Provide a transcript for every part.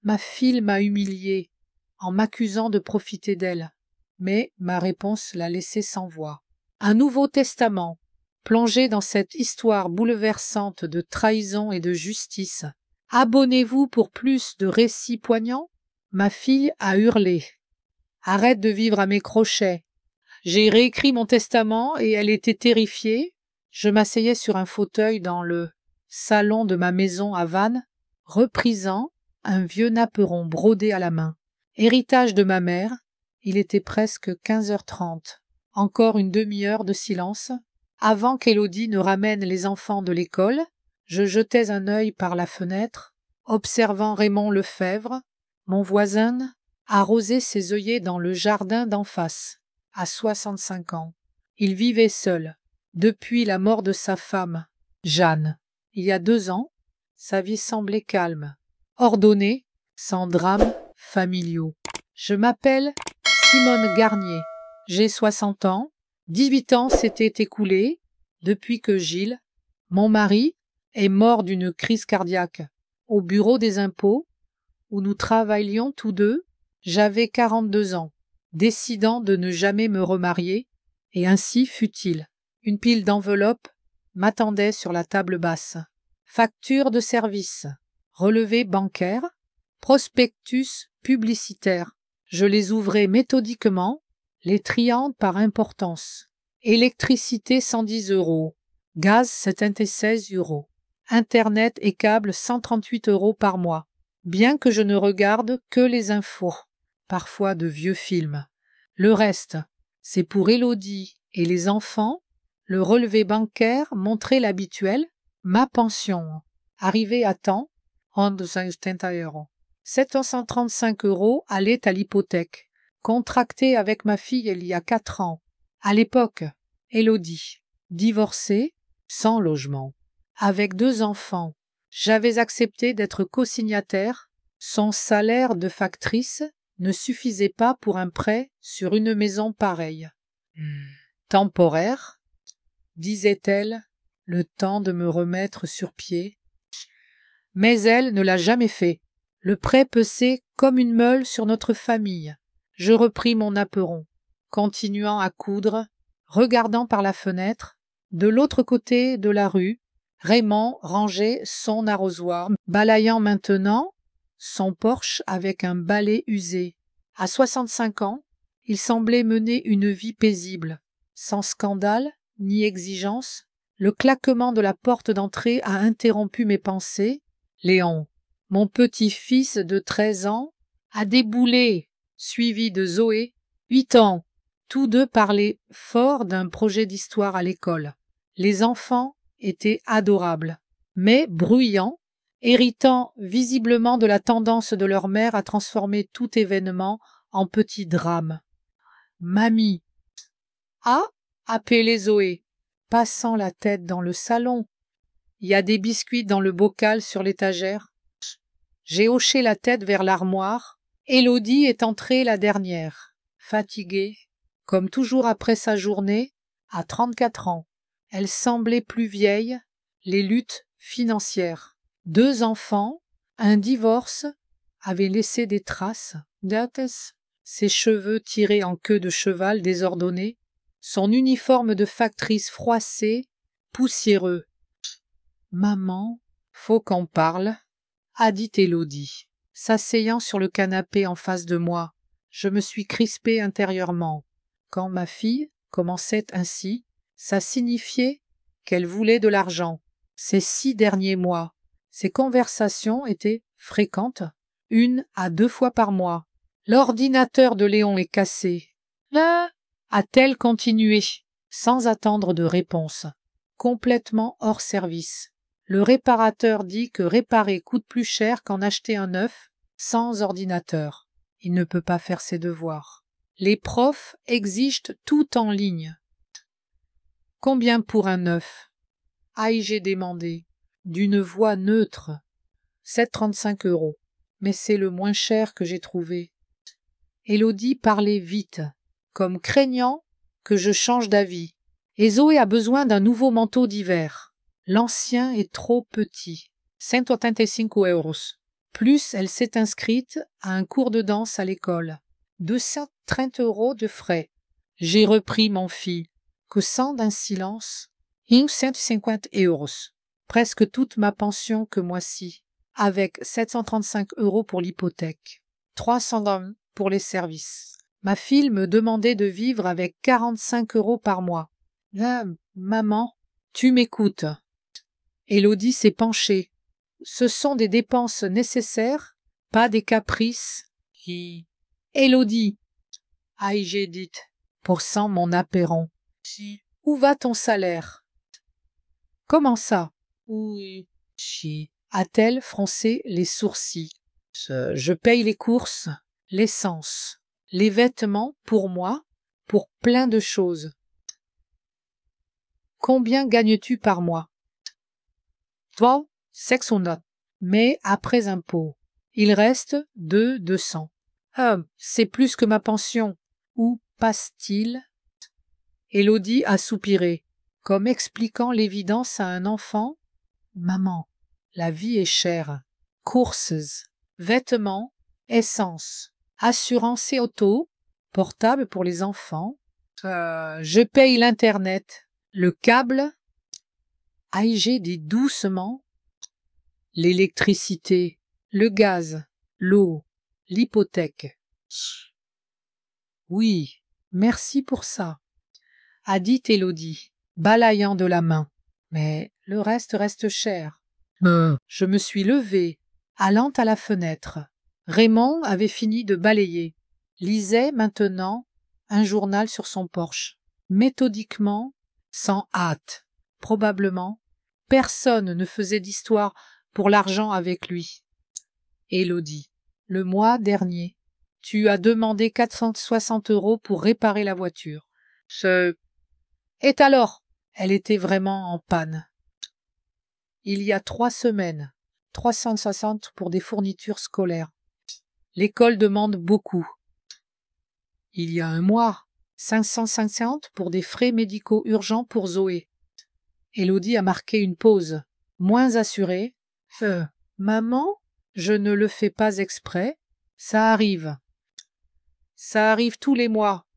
Ma fille m'a humiliée en m'accusant de profiter d'elle, mais ma réponse l'a laissée sans voix. Un Nouveau Testament, plongé dans cette histoire bouleversante de trahison et de justice. Abonnez-vous pour plus de récits poignants? Ma fille a hurlé. Arrête de vivre à mes crochets. J'ai réécrit mon testament et elle était terrifiée. Je m'asseyais sur un fauteuil dans le salon de ma maison à Vannes, reprisant un vieux napperon brodé à la main. Héritage de ma mère, il était presque 15h30. Encore une demi-heure de silence. Avant qu'Élodie ne ramène les enfants de l'école, je jetais un œil par la fenêtre, observant Raymond Lefebvre, mon voisin, arroser ses œillets dans le jardin d'en face, à 65 ans. Il vivait seul, depuis la mort de sa femme, Jeanne. Il y a 2 ans, sa vie semblait calme, ordonnée, sans drames familiaux. Je m'appelle Simone Garnier. J'ai 60 ans. 18 ans s'étaient écoulés depuis que Gilles, mon mari, est mort d'une crise cardiaque. Au bureau des impôts, où nous travaillions tous deux, j'avais 42 ans, décidant de ne jamais me remarier, et ainsi fut-il. Une pile d'enveloppes m'attendait sur la table basse. Factures de service, relevés bancaires, prospectus publicitaires. Je les ouvrais méthodiquement, les triant par importance. Électricité 110 €, gaz 76 €, Internet et câbles 138 € par mois, bien que je ne regarde que les infos, parfois de vieux films. Le reste, c'est pour Élodie et les enfants. Le relevé bancaire montrait l'habituel, ma pension, arrivée à temps, 170 €. 735 € allaient à l'hypothèque, contractée avec ma fille il y a 4 ans. À l'époque, Élodie, divorcée, sans logement, avec 2 enfants. J'avais accepté d'être co-signataire. Son salaire de factrice ne suffisait pas pour un prêt sur une maison pareille. Temporaire, disait-elle, le temps de me remettre sur pied. Mais elle ne l'a jamais fait. Le prêt pesait comme une meule sur notre famille. Je repris mon apperon, continuant à coudre, regardant par la fenêtre. De l'autre côté de la rue, Raymond rangeait son arrosoir, balayant maintenant son porche avec un balai usé. À 65 ans, il semblait mener une vie paisible, sans scandale ni exigence. Le claquement de la porte d'entrée a interrompu mes pensées. Léon, mon petit-fils de 13 ans, a déboulé, suivi de Zoé, 8 ans. Tous deux parlaient fort d'un projet d'histoire à l'école. Les enfants étaient adorables, mais bruyants, héritant visiblement de la tendance de leur mère à transformer tout événement en petit drame. « Mamie !» a appelé Zoé, passant la tête dans le salon. « Il y a des biscuits dans le bocal sur l'étagère. » J'ai hoché la tête vers l'armoire. Élodie est entrée la dernière, fatiguée, comme toujours après sa journée, à 34 ans. Elle semblait plus vieille, les luttes financières. 2 enfants, un divorce, avaient laissé des traces. Ses cheveux tirés en queue de cheval désordonnés, son uniforme de factrice froissé, poussiéreux. « Maman, faut qu'on parle, » a dit Élodie, s'asseyant sur le canapé en face de moi. Je me suis crispée intérieurement. Quand ma fille commençait ainsi, ça signifiait qu'elle voulait de l'argent. Ces 6 derniers mois, ces conversations étaient fréquentes, 1 à 2 fois par mois. L'ordinateur de Léon est cassé. A-t-elle continué, sans attendre de réponse, complètement hors service. Le réparateur dit que réparer coûte plus cher qu'en acheter un neuf, sans ordinateur. Il ne peut pas faire ses devoirs. Les profs exigent tout en ligne. Combien pour un neuf? Ai-je demandé, d'une voix neutre. 7,35 €. Mais c'est le moins cher que j'ai trouvé. Élodie parlait vite, comme craignant que je change d'avis. Et Zoé a besoin d'un nouveau manteau d'hiver. L'ancien est trop petit. 185 €. Plus elle s'est inscrite à un cours de danse à l'école. 230 € de frais. J'ai repris, mon fils, que sans d'un silence, 150 €, presque toute ma pension que mois-ci, avec 735 € pour l'hypothèque, 300 € pour les services. Ma fille me demandait de vivre avec 45 € par mois. Ah, maman, tu m'écoutes. Élodie s'est penchée. Ce sont des dépenses nécessaires, pas des caprices. Élodie, ai-je dit, pourçant mon apéron. Où va ton salaire? Comment ça? Oui. A-t-elle froncé les sourcils. Je paye les courses, l'essence, les vêtements pour moi, pour plein de choses. Combien gagnes-tu par mois? 600, mais après impôt. Il reste 200. C'est plus que ma pension. Où passe-t-il? Élodie a soupiré, comme expliquant l'évidence à un enfant. Maman, la vie est chère. Courses, vêtements, essence, assurance et auto, portable pour les enfants. Je paye l'Internet, le câble. Ai-je dit doucement? L'électricité, le gaz, l'eau, l'hypothèque. Oui, merci pour ça, a dit Élodie, balayant de la main. Mais le reste cher. Je me suis levée, allant à la fenêtre. Raymond avait fini de balayer, lisait maintenant un journal sur son porche, méthodiquement, sans hâte. Probablement, personne ne faisait d'histoire pour l'argent avec lui. Élodie, le mois dernier, tu as demandé 460 € pour réparer la voiture. Et alors? Elle était vraiment en panne. Il y a 3 semaines, 360 pour des fournitures scolaires. L'école demande beaucoup. Il y a un mois, 550 pour des frais médicaux urgents pour Zoé. Élodie a marqué une pause, moins assurée. Maman, je ne le fais pas exprès. Ça arrive. Ça arrive tous les mois.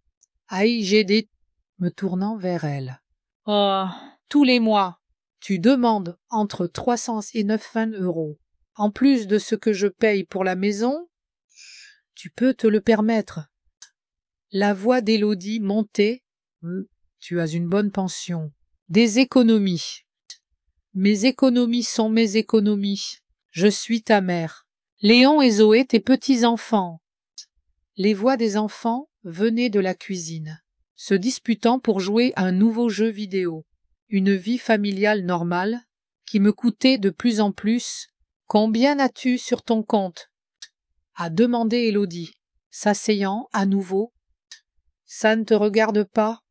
Ai-je dit, me tournant vers elle. Oh, tous les mois. Tu demandes entre 300 et 920 €. En plus de ce que je paye pour la maison, tu peux te le permettre. La voix d'Élodie montait. Tu as une bonne pension. Des économies. Mes économies sont mes économies. Je suis ta mère. Léon et Zoé, tes petits-enfants. Les voix des enfants venaient de la cuisine, se disputant pour jouer à un nouveau jeu vidéo. Une vie familiale normale, qui me coûtait de plus en plus. Combien as-tu sur ton compte? A demandé Élodie, s'asseyant à nouveau. Ça ne te regarde pas?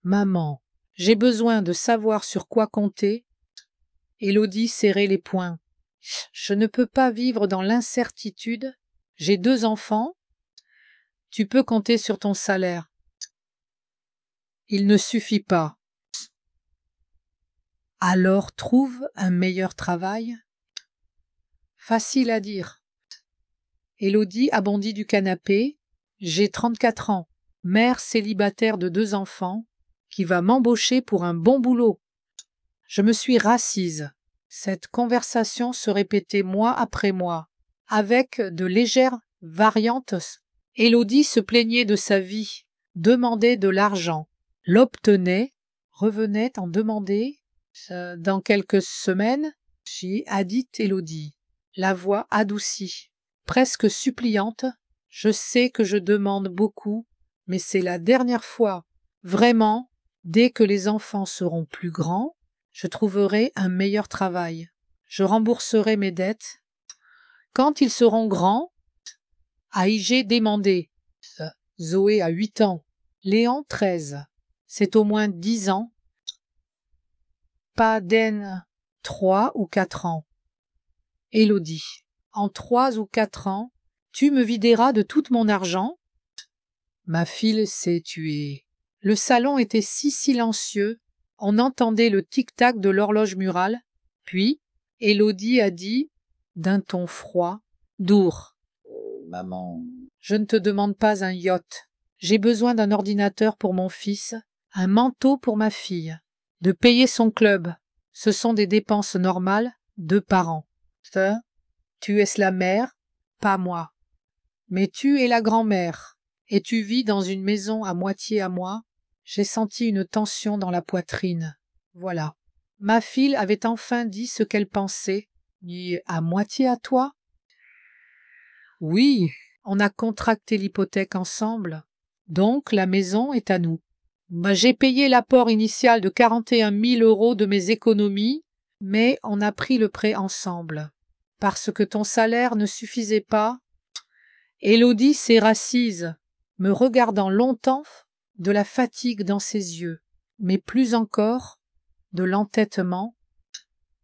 Maman, j'ai besoin de savoir sur quoi compter. Élodie serrait les poings. Je ne peux pas vivre dans l'incertitude. J'ai 2 enfants. Tu peux compter sur ton salaire. Il ne suffit pas. Alors trouve un meilleur travail. Facile à dire. Élodie a bondi du canapé. J'ai 34 ans, mère célibataire de 2 enfants, qui va m'embaucher pour un bon boulot. Je me suis rassise. Cette conversation se répétait mois après mois, avec de légères variantes. Élodie se plaignait de sa vie, demandait de l'argent, l'obtenait, revenait en demander. Dans quelques semaines, a dit Élodie, la voix adoucie, presque suppliante. Je sais que je demande beaucoup, mais c'est la dernière fois. Vraiment, dès que les enfants seront plus grands, je trouverai un meilleur travail. Je rembourserai mes dettes. Quand ils seront grands, ai-je demandé. Zoé a 8 ans, Léon 13. C'est au moins 10 ans. Pas d'N 3 ou 4 ans. Élodie, en 3 ou 4 ans, tu me videras de tout mon argent? Ma fille s'est tuée. Le salon était si silencieux, on entendait le tic-tac de l'horloge murale. Puis, Élodie a dit d'un ton froid, Dour. Maman. Je ne te demande pas un yacht. J'ai besoin d'un ordinateur pour mon fils, un manteau pour ma fille, de payer son club. Ce sont des dépenses normales de parents. Tu es la mère, pas moi. Mais tu es la grand-mère, et tu vis dans une maison à moitié à moi. J'ai senti une tension dans la poitrine. Voilà. Ma fille avait enfin dit ce qu'elle pensait. Ni à moitié à toi? Oui, on a contracté l'hypothèque ensemble. Donc la maison est à nous. J'ai payé l'apport initial de 41 000 € de mes économies, mais on a pris le prêt ensemble. Parce que ton salaire ne suffisait pas. Élodie s'est rassise, me regardant longtemps, de la fatigue dans ses yeux, mais plus encore, de l'entêtement.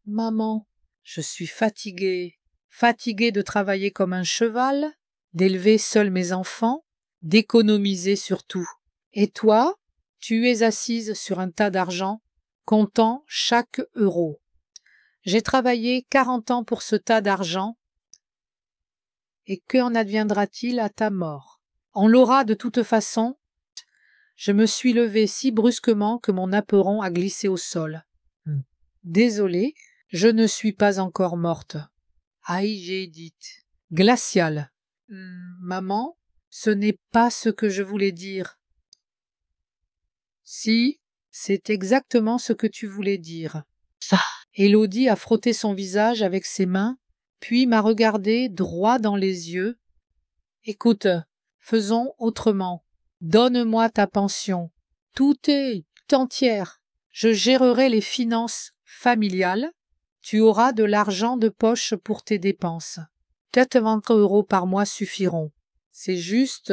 Maman, je suis fatiguée, fatiguée de travailler comme un cheval, d'élever seul mes enfants, d'économiser surtout. Et toi, tu es assise sur un tas d'argent, comptant chaque euro. J'ai travaillé 40 ans pour ce tas d'argent, et qu'en adviendra-t-il à ta mort? On l'aura de toute façon. Je me suis levée si brusquement que mon apperon a glissé au sol. Désolée, je ne suis pas encore morte. Aïe, j'ai dit. Glacial. Maman, ce n'est pas ce que je voulais dire. Si, c'est exactement ce que tu voulais dire. Ça. Élodie a frotté son visage avec ses mains, puis m'a regardé droit dans les yeux. Écoute, faisons autrement. Donne-moi ta pension. Tout entière. Je gérerai les finances familiales. Tu auras de l'argent de poche pour tes dépenses. Peut-être 20 € par mois suffiront. C'est juste,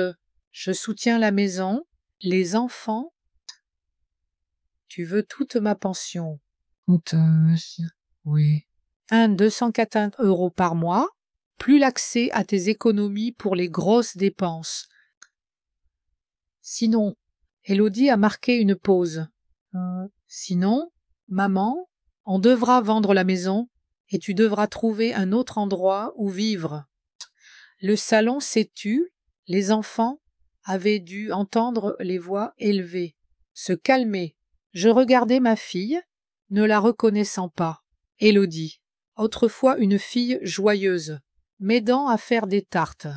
je soutiens la maison, les enfants. Tu veux toute ma pension. Oui. 204 € par mois, plus l'accès à tes économies pour les grosses dépenses. Sinon, Élodie a marqué une pause. Sinon, maman, on devra vendre la maison et tu devras trouver un autre endroit où vivre. Le salon s'est tu, les enfants avaient dû entendre les voix élevées, se calmer. Je regardais ma fille, ne la reconnaissant pas. Élodie, autrefois une fille joyeuse, m'aidant à faire des tartes,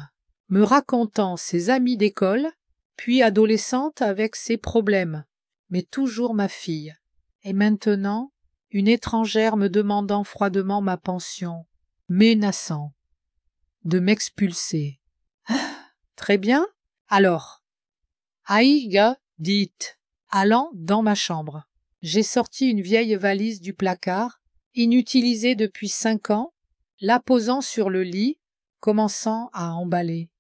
me racontant ses amis d'école, puis adolescente avec ses problèmes, mais toujours ma fille. Et maintenant, une étrangère me demandant froidement ma pension, menaçant de m'expulser. Très bien, alors. Aïga, dites, allant dans ma chambre. J'ai sorti une vieille valise du placard, inutilisée depuis 5 ans, la posant sur le lit, commençant à emballer.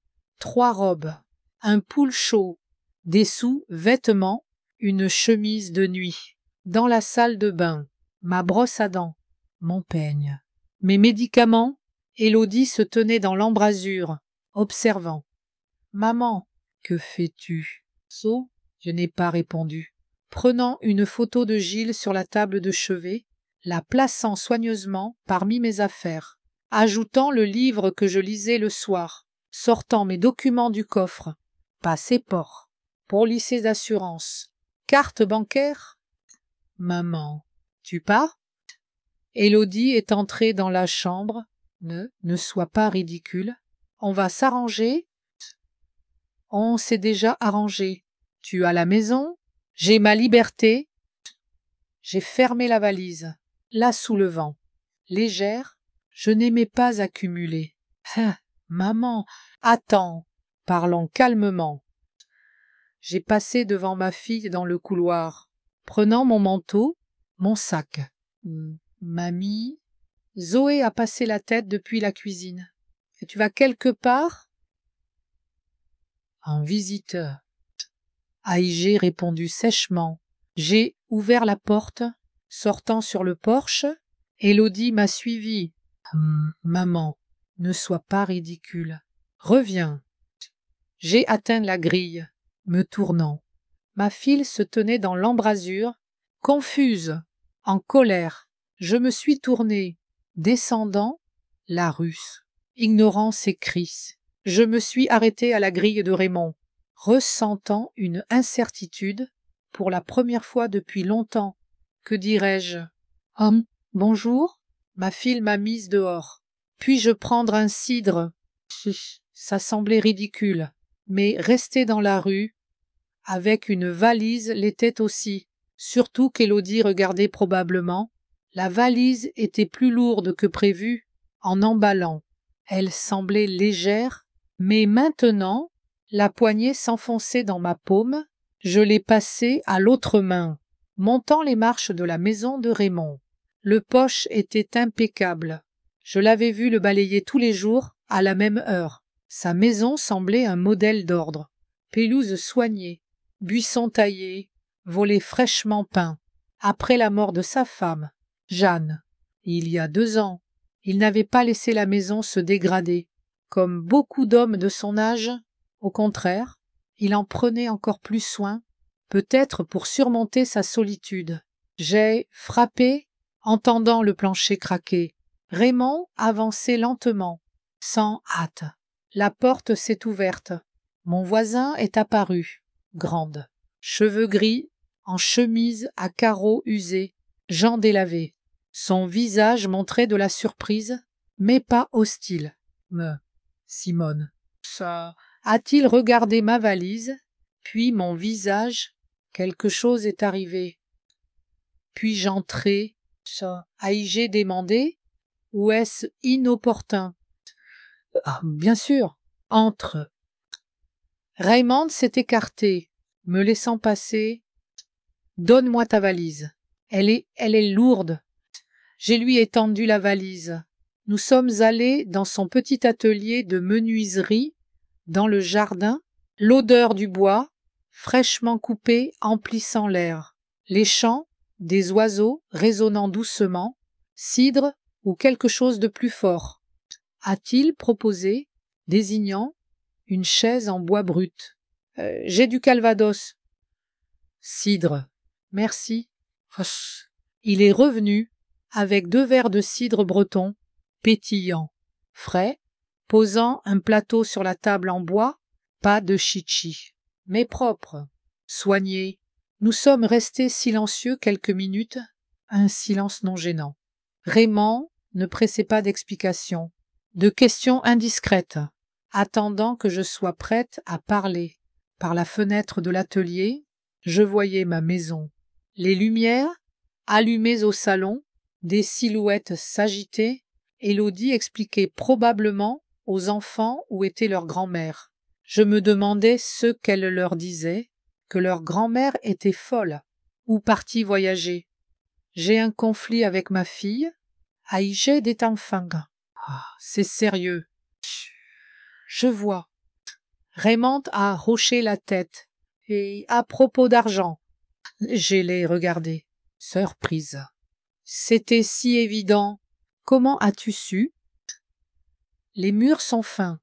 3 robes, un pull chaud, des sous-vêtements, une chemise de nuit. Dans la salle de bain, ma brosse à dents, mon peigne. Mes médicaments, Élodie se tenait dans l'embrasure, observant. Maman, que fais-tu? Je n'ai pas répondu. Prenant une photo de Gilles sur la table de chevet, la plaçant soigneusement parmi mes affaires, ajoutant le livre que je lisais le soir, sortant mes documents du coffre, passeport, police d'assurance, carte bancaire. Maman, tu pars? Élodie est entrée dans la chambre. Ne sois pas ridicule. On va s'arranger. On s'est déjà arrangé. Tu as la maison, j'ai ma liberté. J'ai fermé la valise, la soulevant. Légère, je n'aimais pas accumuler. Maman, attends, parlons calmement. J'ai passé devant ma fille dans le couloir, prenant mon manteau, mon sac. Mamie, Zoé a passé la tête depuis la cuisine. Et tu vas quelque part? Un visiteur. J'ai répondu sèchement. J'ai ouvert la porte, sortant sur le porche. Élodie m'a suivi. Maman, ne sois pas ridicule. Reviens. J'ai atteint la grille, me tournant. Ma fille se tenait dans l'embrasure, confuse, en colère. Je me suis tournée, descendant, La Russe. Ignorant ses cris. Je me suis arrêté à la grille de Raymond, ressentant une incertitude, pour la première fois depuis longtemps. Que dirais-je? Bonjour. Ma fille m'a mise dehors. Puis-je prendre un cidre? Ça semblait ridicule, mais rester dans la rue, avec une valise, l'était aussi, surtout qu'Élodie regardait probablement. La valise était plus lourde que prévu en emballant. Elle semblait légère, mais maintenant, la poignée s'enfonçait dans ma paume, je l'ai passée à l'autre main, montant les marches de la maison de Raymond. Le poche était impeccable. Je l'avais vu le balayer tous les jours, à la même heure. Sa maison semblait un modèle d'ordre. Pelouse soignée, buissons taillés, volets fraîchement peints. Après la mort de sa femme, Jeanne, il y a 2 ans, il n'avait pas laissé la maison se dégrader. Comme beaucoup d'hommes de son âge, au contraire, il en prenait encore plus soin, peut-être pour surmonter sa solitude. J'ai frappé, entendant le plancher craquer. Raymond avançait lentement, sans hâte. La porte s'est ouverte. Mon voisin est apparu, grande. Cheveux gris, en chemise à carreaux usés, jambes délavées. Son visage montrait de la surprise, mais pas hostile. Simone. Ça. A-t-il regardé ma valise, puis mon visage? Quelque chose est arrivé. Puis-je entrer? Ça. Ai-je demandé? Ou est-ce inopportun? Bien sûr. Entre. Raymond s'est écarté, me laissant passer. Donne-moi ta valise. Elle est lourde. Je lui ai tendu la valise. Nous sommes allés dans son petit atelier de menuiserie, dans le jardin, l'odeur du bois, fraîchement coupé, emplissant l'air. Les chants des oiseaux résonnant doucement, cidre ou quelque chose de plus fort. A-t-il proposé, désignant une chaise en bois brut? J'ai du calvados. Cidre. Merci. Il est revenu avec 2 verres de cidre breton, pétillant, frais, posant un plateau sur la table en bois, pas de chichi, mais propre, soigné. Nous sommes restés silencieux quelques minutes, un silence non gênant. Raymond ne pressait pas d'explications, de questions indiscrètes, attendant que je sois prête à parler. Par la fenêtre de l'atelier, je voyais ma maison. Les lumières, allumées au salon, des silhouettes s'agitaient. Élodie expliquait probablement aux enfants où était leur grand-mère. Je me demandais ce qu'elle leur disait, que leur grand-mère était folle ou partie voyager. J'ai un conflit avec ma fille. Aïgé des enfants. C'est sérieux. Je vois. Raymond a hoché la tête. Et à propos d'argent, je l'ai regardé, surprise. C'était si évident. Comment as-tu su? Les murs sont fins.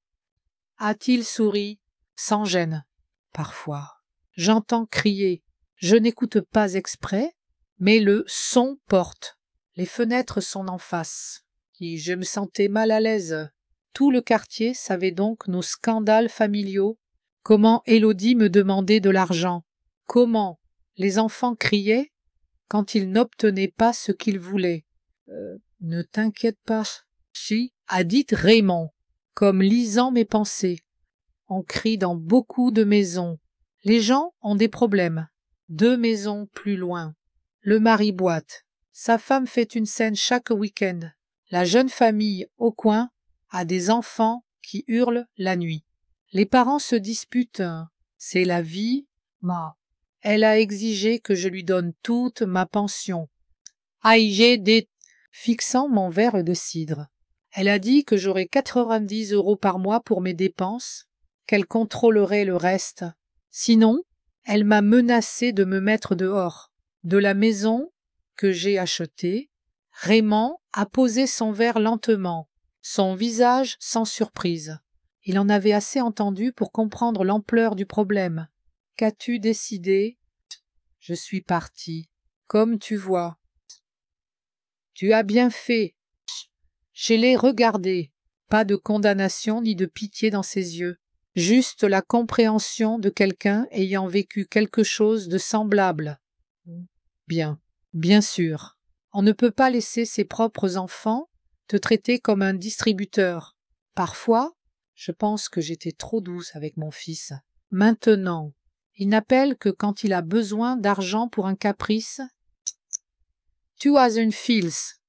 A-t-il souri? Sans gêne. Parfois. J'entends crier. Je n'écoute pas exprès, mais le son porte. Les fenêtres sont en face. Et je me sentais mal à l'aise. Tout le quartier savait donc nos scandales familiaux. Comment Élodie me demandait de l'argent. Comment les enfants criaient quand ils n'obtenaient pas ce qu'ils voulaient. Ne t'inquiète pas, si, a dit Raymond, comme lisant mes pensées. On crie dans beaucoup de maisons. Les gens ont des problèmes. 2 maisons plus loin. Le mari boite. Sa femme fait une scène chaque week-end. La jeune famille au coin a des enfants qui hurlent la nuit. Les parents se disputent. C'est la vie. Elle a exigé que je lui donne toute ma pension. Fixant mon verre de cidre. Elle a dit que j'aurais 90 € par mois pour mes dépenses, qu'elle contrôlerait le reste. Sinon, elle m'a menacé de me mettre dehors. De la maison que j'ai achetée, Raymond a posé son verre lentement, son visage sans surprise. Il en avait assez entendu pour comprendre l'ampleur du problème. Qu'as-tu décidé? Je suis partie. Comme tu vois. Tu as bien fait. Je l'ai regardé, pas de condamnation ni de pitié dans ses yeux, juste la compréhension de quelqu'un ayant vécu quelque chose de semblable. Bien, bien sûr, on ne peut pas laisser ses propres enfants te traiter comme un distributeur. Parfois, je pense que j'étais trop douce avec mon fils. Maintenant, il n'appelle que quand il a besoin d'argent pour un caprice. Tu as une fils.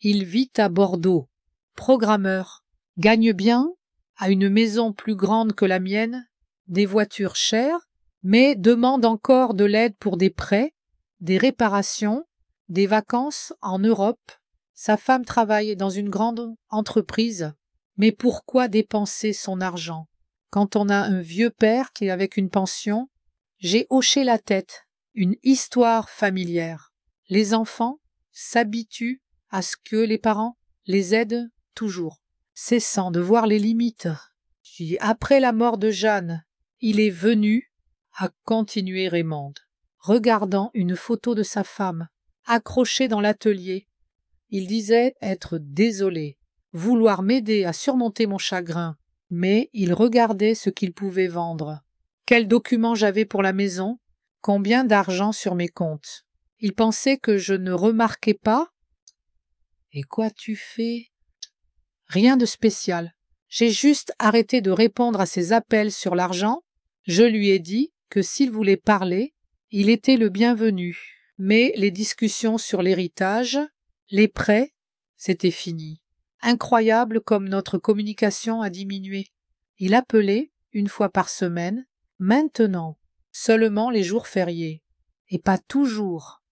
Il vit à Bordeaux, programmeur, gagne bien, a une maison plus grande que la mienne, des voitures chères, mais demande encore de l'aide pour des prêts, des réparations, des vacances en Europe. Sa femme travaille dans une grande entreprise. Mais pourquoi dépenser son argent quand on a un vieux père qui est avec une pension? J'ai hoché la tête. Une histoire familière. Les enfants s'habituent à ce que les parents les aident toujours, cessant de voir les limites. Puis, après la mort de Jeanne, il est venu, a continué Raymond, regardant une photo de sa femme, accrochée dans l'atelier. Il disait être désolé, vouloir m'aider à surmonter mon chagrin, mais il regardait ce qu'il pouvait vendre. Quels documents j'avais pour la maison, combien d'argent sur mes comptes. Il pensait que je ne remarquais pas. Et quoi tu fais? Rien de spécial. J'ai juste arrêté de répondre à ses appels sur l'argent. Je lui ai dit que s'il voulait parler, il était le bienvenu. Mais les discussions sur l'héritage, les prêts, c'était fini. Incroyable comme notre communication a diminué. Il appelait une fois par semaine, maintenant, seulement les jours fériés. Et pas toujours.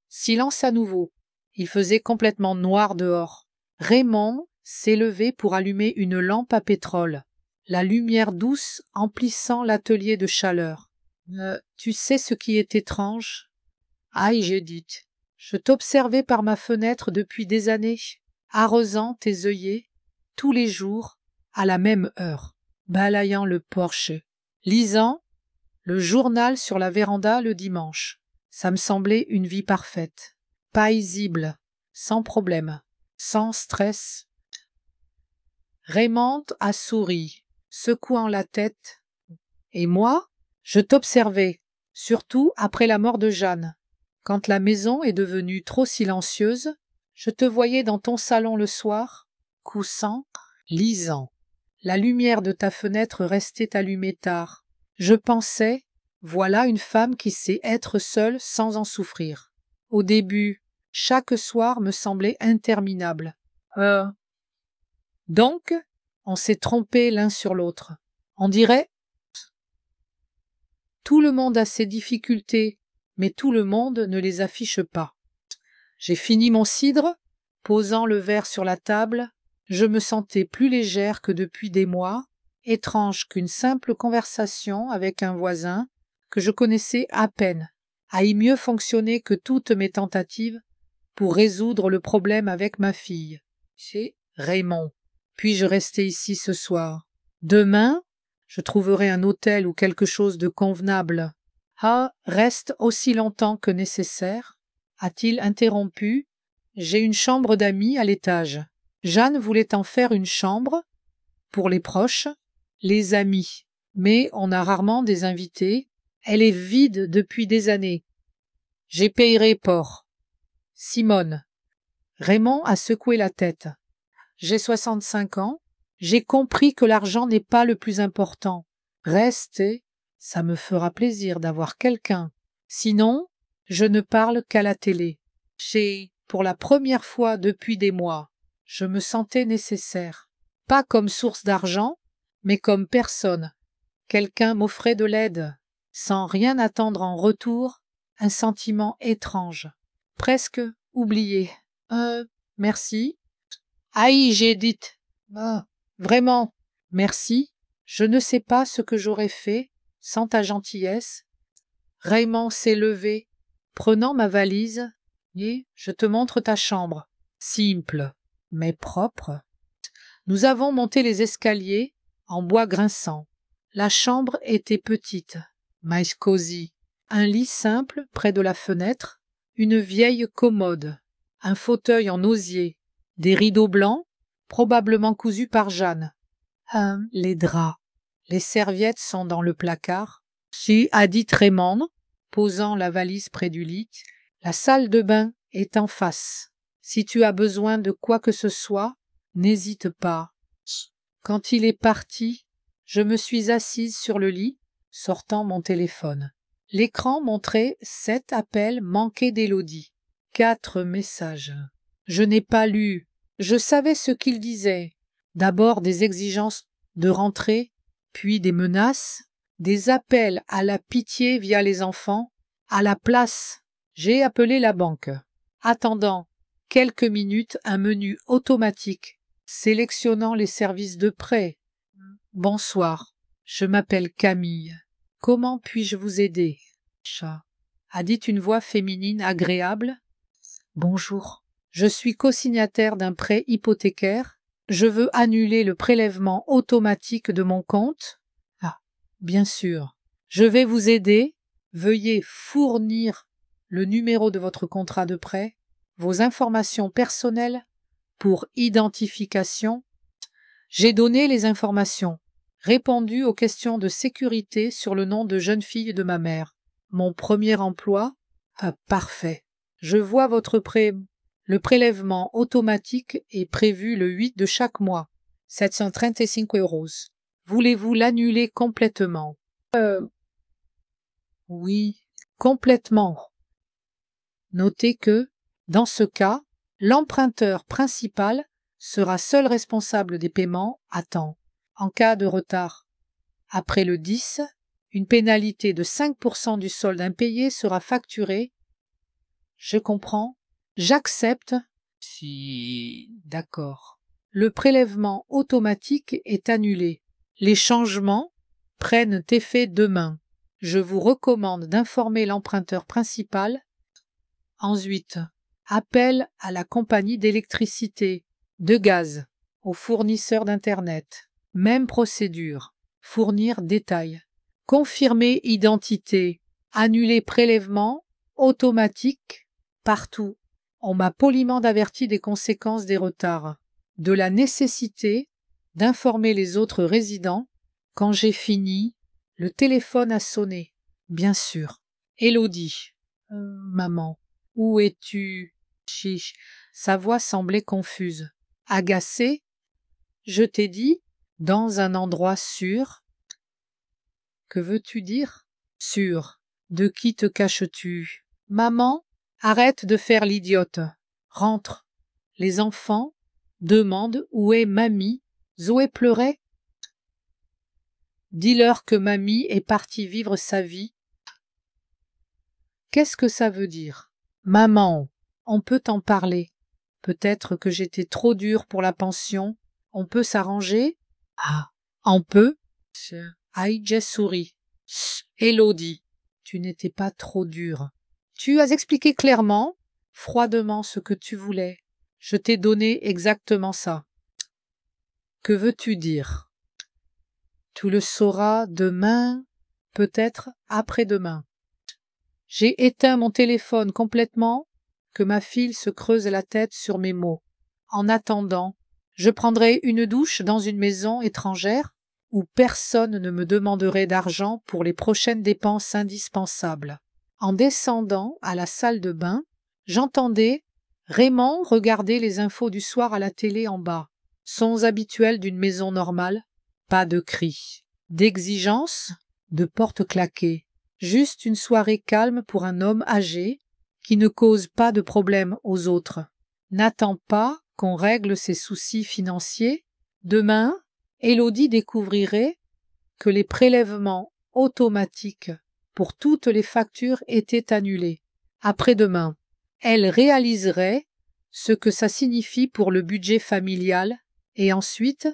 Silence à nouveau. Il faisait complètement noir dehors. Raymond s'est levé pour allumer une lampe à pétrole, la lumière douce emplissant l'atelier de chaleur. Tu sais ce qui est étrange? Aïe, j'ai dit. Je t'observais par ma fenêtre depuis des années, arrosant tes œillets, tous les jours, à la même heure, balayant le porche, lisant le journal sur la véranda le dimanche. Ça me semblait une vie parfaite, paisible, sans problème, sans stress. Raymond a souri, secouant la tête. Et moi, je t'observais, surtout après la mort de Jeanne. Quand la maison est devenue trop silencieuse, je te voyais dans ton salon le soir, coussant, lisant. La lumière de ta fenêtre restait allumée tard. Je pensais, voilà une femme qui sait être seule sans en souffrir. Au début, chaque soir me semblait interminable. Donc, on s'est trompé l'un sur l'autre. On dirait, tout le monde a ses difficultés, mais tout le monde ne les affiche pas. J'ai fini mon cidre, posant le verre sur la table, je me sentais plus légère que depuis des mois, étrange qu'une simple conversation avec un voisin, que je connaissais à peine, aille mieux fonctionner que toutes mes tentatives pour résoudre le problème avec ma fille. C'est Raymond. Puis-je rester ici ce soir? Demain, je trouverai un hôtel ou quelque chose de convenable. Ah, reste aussi longtemps que nécessaire, a-t-il interrompu. J'ai une chambre d'amis à l'étage. Jeanne voulait en faire une chambre pour les proches, les amis, mais on a rarement des invités. Elle est vide depuis des années. J'y payerai port. Simone. Raymond a secoué la tête. J'ai 65 ans. J'ai compris que l'argent n'est pas le plus important. Restez, ça me fera plaisir d'avoir quelqu'un. Sinon, je ne parle qu'à la télé. Pour la première fois depuis des mois, je me sentais nécessaire. Pas comme source d'argent, mais comme personne. Quelqu'un m'offrait de l'aide, sans rien attendre en retour, un sentiment étrange, presque oublié. Merci. Aïe, j'ai dit. Vraiment, merci. Je ne sais pas ce que j'aurais fait sans ta gentillesse. Raymond s'est levé, prenant ma valise, et je te montre ta chambre. Simple, mais propre. Nous avons monté les escaliers en bois grinçant. La chambre était petite, mais cosy. Un lit simple près de la fenêtre, une vieille commode, un fauteuil en osier, Des rideaux blancs, probablement cousus par Jeanne. Les draps. Les serviettes sont dans le placard. Si, a dit Raymond, posant la valise près du lit, la salle de bain est en face. Si tu as besoin de quoi que ce soit, n'hésite pas. Quand il est parti, je me suis assise sur le lit, sortant mon téléphone. L'écran montrait 7 appels manqués d'Élodie. 4 messages. Je n'ai pas lu. Je savais ce qu'il disait. D'abord des exigences de rentrée, puis des menaces, des appels à la pitié via les enfants. À la place, j'ai appelé la banque. Attendant quelques minutes, un menu automatique sélectionnant les services de prêt. Bonsoir, je m'appelle Camille. Comment puis-je vous aider? Chat, a dit une voix féminine agréable. Bonjour, je suis cosignataire d'un prêt hypothécaire. Je veux annuler le prélèvement automatique de mon compte. Ah, bien sûr. Je vais vous aider. Veuillez fournir le numéro de votre contrat de prêt, vos informations personnelles pour identification. J'ai donné les informations, répondu aux questions de sécurité sur le nom de jeune fille de ma mère. Mon premier emploi? Ah, parfait. Je vois votre prêt. Le prélèvement automatique est prévu le 8 de chaque mois. 735 €. Voulez-vous l'annuler complètement? Oui, complètement. Notez que, dans ce cas, l'emprunteur principal sera seul responsable des paiements à temps. En cas de retard, après le 10, une pénalité de 5% du solde impayé sera facturée. Je comprends. J'accepte. Si, d'accord. Le prélèvement automatique est annulé. Les changements prennent effet demain. Je vous recommande d'informer l'emprunteur principal. Ensuite, appel à la compagnie d'électricité, de gaz, au fournisseur d'Internet. Même procédure. Fournir détails. Confirmer identité. Annuler prélèvement automatique partout. On m'a poliment averti des conséquences des retards, de la nécessité d'informer les autres résidents. Quand j'ai fini, le téléphone a sonné. Bien sûr. Élodie. Maman, où es-tu? Chiche. Sa voix semblait confuse. Agacée. Je t'ai dit, dans un endroit sûr. Que veux-tu dire? Sûr. De qui te caches-tu? Maman, arrête de faire l'idiote. Rentre. Les enfants demandent où est mamie. Zoé pleurait. Dis-leur que mamie est partie vivre sa vie. Qu'est-ce que ça veut dire? Maman, on peut en parler. Peut-être que j'étais trop dure pour la pension. On peut s'arranger? Ah, on peut? Aïdja sourit. Élodie, tu n'étais pas trop dure. Tu as expliqué clairement, froidement ce que tu voulais. Je t'ai donné exactement ça. Que veux-tu dire? Tu le sauras demain, peut-être après-demain. J'ai éteint mon téléphone complètement, que ma fille se creuse la tête sur mes mots. En attendant, je prendrai une douche dans une maison étrangère où personne ne me demanderait d'argent pour les prochaines dépenses indispensables. En descendant à la salle de bain, j'entendais Raymond regarder les infos du soir à la télé en bas. Sons habituels d'une maison normale, pas de cris, d'exigences, de portes claquées. Juste une soirée calme pour un homme âgé qui ne cause pas de problème aux autres. N'attend pas qu'on règle ses soucis financiers. Demain, Élodie découvrirait que les prélèvements automatiques pour toutes les factures étaient annulés. Après-demain, elle réaliserait ce que ça signifie pour le budget familial et ensuite,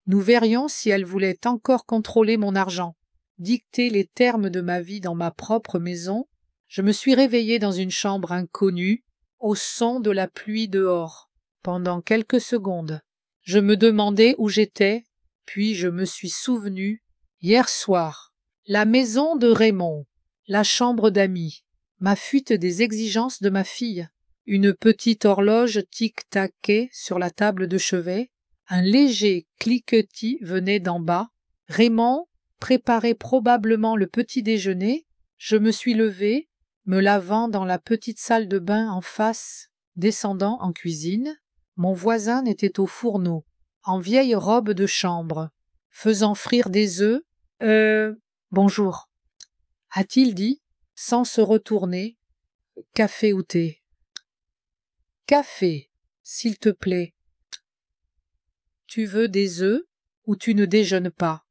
nous verrions si elle voulait encore contrôler mon argent, dicter les termes de ma vie dans ma propre maison. Je me suis réveillée dans une chambre inconnue, au son de la pluie dehors. Pendant quelques secondes, je me demandais où j'étais, puis je me suis souvenu, hier soir, la maison de Raymond, la chambre d'amis, ma fuite des exigences de ma fille. Une petite horloge tic-taquait sur la table de chevet. Un léger cliquetis venait d'en bas. Raymond préparait probablement le petit déjeuner. Je me suis levée, me lavant dans la petite salle de bain en face, descendant en cuisine. Mon voisin était au fourneau, en vieille robe de chambre, faisant frire des œufs. Bonjour, a-t-il dit, sans se retourner. Café ou thé? Café, s'il te plaît. Tu veux des œufs ou tu ne déjeunes pas?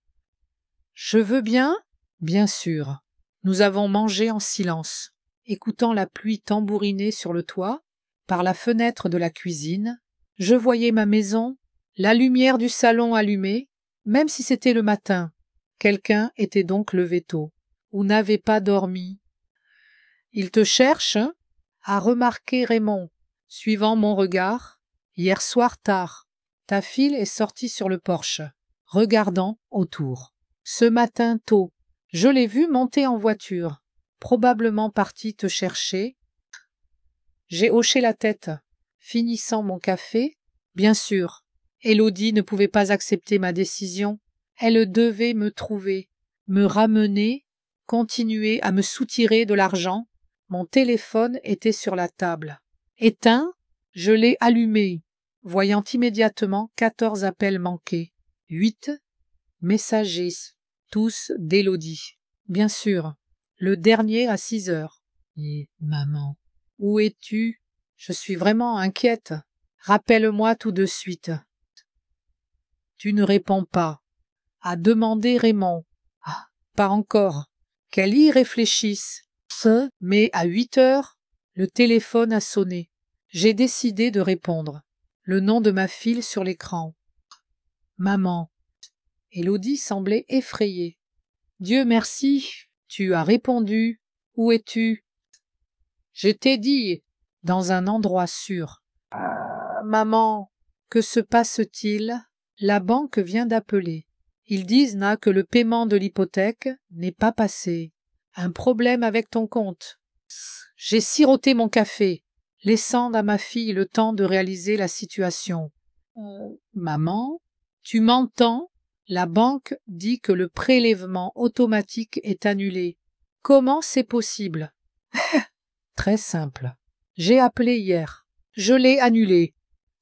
Je veux bien, bien sûr. Nous avons mangé en silence, écoutant la pluie tambouriner sur le toit. Par la fenêtre de la cuisine, je voyais ma maison, la lumière du salon allumée, même si c'était le matin. Quelqu'un était donc levé tôt, ou n'avait pas dormi. Il te cherche, hein? A remarqué Raymond, suivant mon regard. Hier soir tard, ta fille est sortie sur le porche, regardant autour. Ce matin tôt, je l'ai vue monter en voiture, probablement partie te chercher. J'ai hoché la tête, finissant mon café. Bien sûr, Élodie ne pouvait pas accepter ma décision. Elle devait me trouver, me ramener, continuer à me soutirer de l'argent. Mon téléphone était sur la table. Éteint, je l'ai allumé, voyant immédiatement 14 appels manqués. 8 messagers, tous d'Élodie. Bien sûr, le dernier à 6 heures. Et maman, où es-tu? Je suis vraiment inquiète. Rappelle-moi tout de suite. Tu ne réponds pas. A demandé Raymond. Ah, pas encore. Qu'elle y réfléchisse. Mais à 8 heures, le téléphone a sonné. J'ai décidé de répondre. Le nom de ma fille sur l'écran. Maman. Élodie semblait effrayée. Dieu merci, tu as répondu. Où es-tu? Je t'ai dit, dans un endroit sûr. Maman, que se passe-t-il? La banque vient d'appeler. Ils disent là que le paiement de l'hypothèque n'est pas passé. Un problème avec ton compte. J'ai siroté mon café, laissant à ma fille le temps de réaliser la situation. Maman, tu m'entends? La banque dit que le prélèvement automatique est annulé. Comment c'est possible? Très simple. J'ai appelé hier. Je l'ai annulé.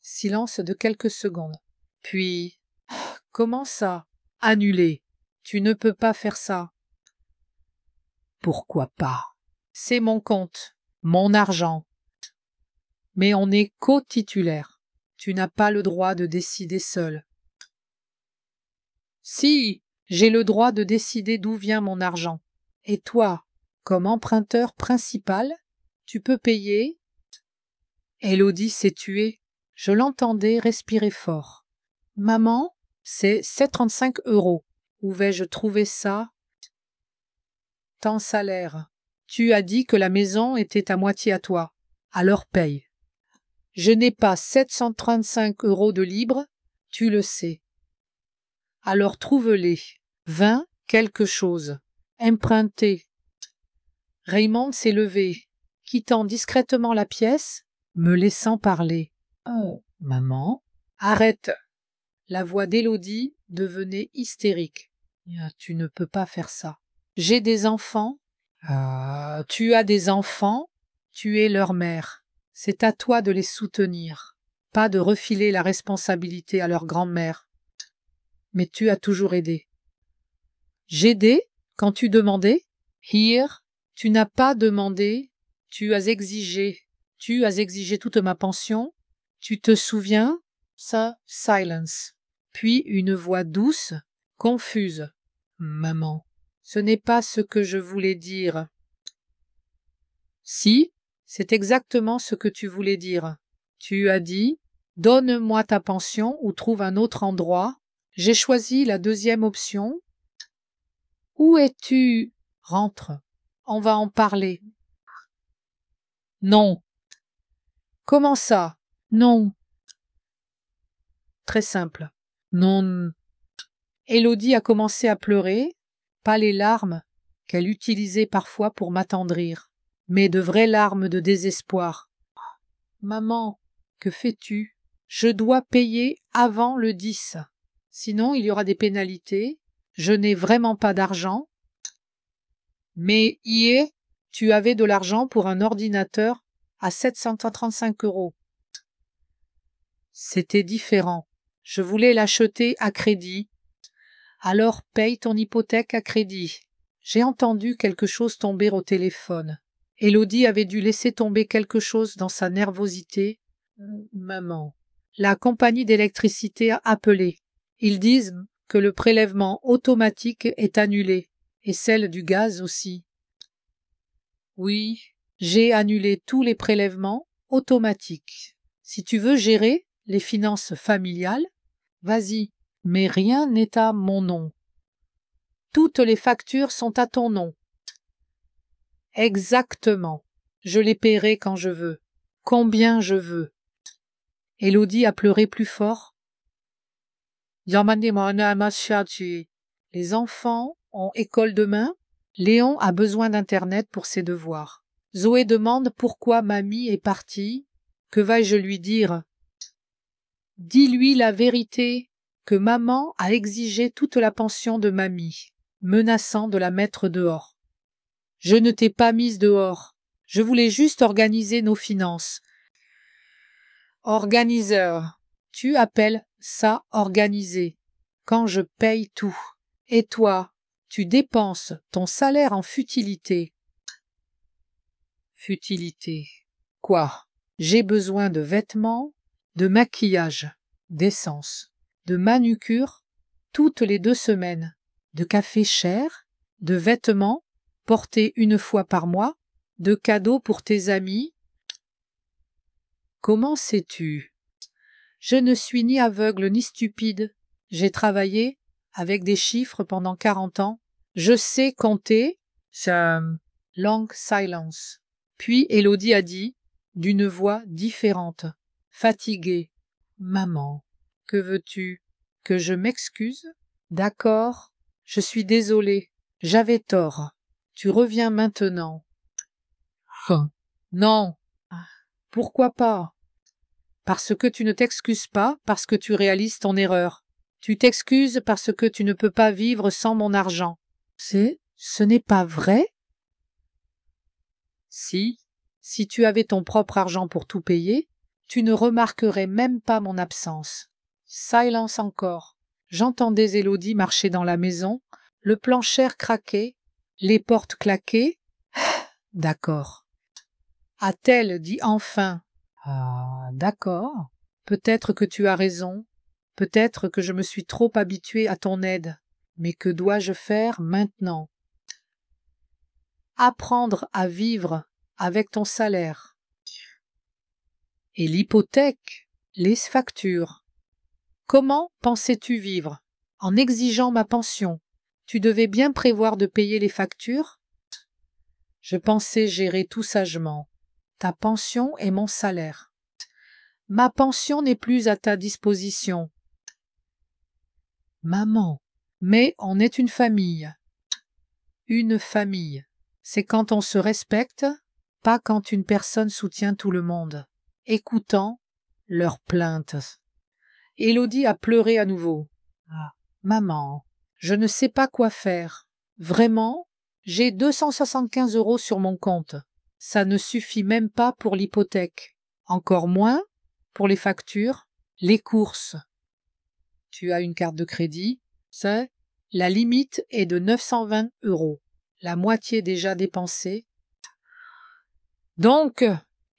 Silence de quelques secondes. Puis, comment ça? Annulé. Tu ne peux pas faire ça. Pourquoi pas? C'est mon compte, mon argent. Mais on est co-titulaire. Tu n'as pas le droit de décider seul. Si, j'ai le droit de décider d'où vient mon argent. Et toi, comme emprunteur principal, tu peux payer. Élodie s'est tuée. Je l'entendais respirer fort. Maman, c'est 7,35 €. Où vais-je trouver ça? Ton salaire. Tu as dit que la maison était à moitié à toi. Alors paye. Je n'ai pas 735 € de libre, tu le sais. Alors trouve-les. 20 quelque chose. Emprunté. Raymond s'est levé, quittant discrètement la pièce, me laissant parler. Maman, arrête. La voix d'Élodie devenait hystérique. Tu ne peux pas faire ça. J'ai des enfants. Tu as des enfants. Tu es leur mère. C'est à toi de les soutenir, pas de refiler la responsabilité à leur grand-mère. Mais tu as toujours aidé. J'aidais quand tu demandais? Hier, tu n'as pas demandé, tu as exigé toute ma pension. Tu te souviens? Ça, silence. Puis une voix douce, confuse. Maman, ce n'est pas ce que je voulais dire. Si, c'est exactement ce que tu voulais dire. Tu as dit, donne-moi ta pension ou trouve un autre endroit. J'ai choisi la deuxième option. Où es-tu? Rentre. On va en parler. Non. Comment ça? Non. Très simple. Non. Élodie a commencé à pleurer, pas les larmes qu'elle utilisait parfois pour m'attendrir, mais de vraies larmes de désespoir. Maman, que fais-tu? Je dois payer avant le 10. Sinon, il y aura des pénalités. Je n'ai vraiment pas d'argent. Mais hier, tu avais de l'argent pour un ordinateur à 735 euros. C'était différent. Je voulais l'acheter à crédit. Alors paye ton hypothèque à crédit. J'ai entendu quelque chose tomber au téléphone. Élodie avait dû laisser tomber quelque chose dans sa nervosité. Maman. La compagnie d'électricité a appelé. Ils disent que le prélèvement automatique est annulé, et celle du gaz aussi. Oui, j'ai annulé tous les prélèvements automatiques. Si tu veux gérer les finances familiales, vas-y, mais rien n'est à mon nom. Toutes les factures sont à ton nom. Exactement. Je les paierai quand je veux, combien je veux. Élodie a pleuré plus fort. Les enfants ont école demain. Léon a besoin d'Internet pour ses devoirs. Zoé demande pourquoi mamie est partie. Que vais-je lui dire? Dis-lui la vérité, que maman a exigé toute la pension de mamie, menaçant de la mettre dehors. Je ne t'ai pas mise dehors. Je voulais juste organiser nos finances. Organiseur. Tu appelles ça organiser. Quand je paye tout. Et toi, tu dépenses ton salaire en futilité. Futilité. Quoi? J'ai besoin de vêtements, de maquillage, d'essence, de manucure toutes les 2 semaines, de café cher, de vêtements portés une fois par mois, de cadeaux pour tes amis. Comment sais-tu? Je ne suis ni aveugle ni stupide. J'ai travaillé avec des chiffres pendant 40 ans. Je sais compter. Long silence. Puis Élodie a dit, d'une voix différente, fatiguée. Maman, que veux-tu? Que je m'excuse? D'accord, je suis désolée. J'avais tort. Tu reviens maintenant. Non. Pourquoi pas? Parce que tu ne t'excuses pas, parce que tu réalises ton erreur. Tu t'excuses parce que tu ne peux pas vivre sans mon argent. Ce n'est pas vrai? Si tu avais ton propre argent pour tout payer, tu ne remarquerais même pas mon absence. Silence encore. J'entendais Élodie marcher dans la maison, le plancher craquer, les portes claquer. D'accord. A-t-elle dit enfin. Ah, d'accord. Peut-être que tu as raison. Peut-être que je me suis trop habituée à ton aide. Mais que dois-je faire maintenant? Apprendre à vivre avec ton salaire. Et l'hypothèque, les factures. Comment pensais-tu vivre? En exigeant ma pension. Tu devais bien prévoir de payer les factures? Je pensais gérer tout sagement. Ta pension est mon salaire. Ma pension n'est plus à ta disposition. Maman, mais on est une famille. Une famille, c'est quand on se respecte, pas quand une personne soutient tout le monde, écoutant leurs plaintes. Élodie a pleuré à nouveau. Ah, maman, je ne sais pas quoi faire. Vraiment, j'ai 275 € sur mon compte. Ça ne suffit même pas pour l'hypothèque. Encore moins pour les factures, les courses. Tu as une carte de crédit, c'est la limite est de 920 €, la moitié déjà dépensée. Donc,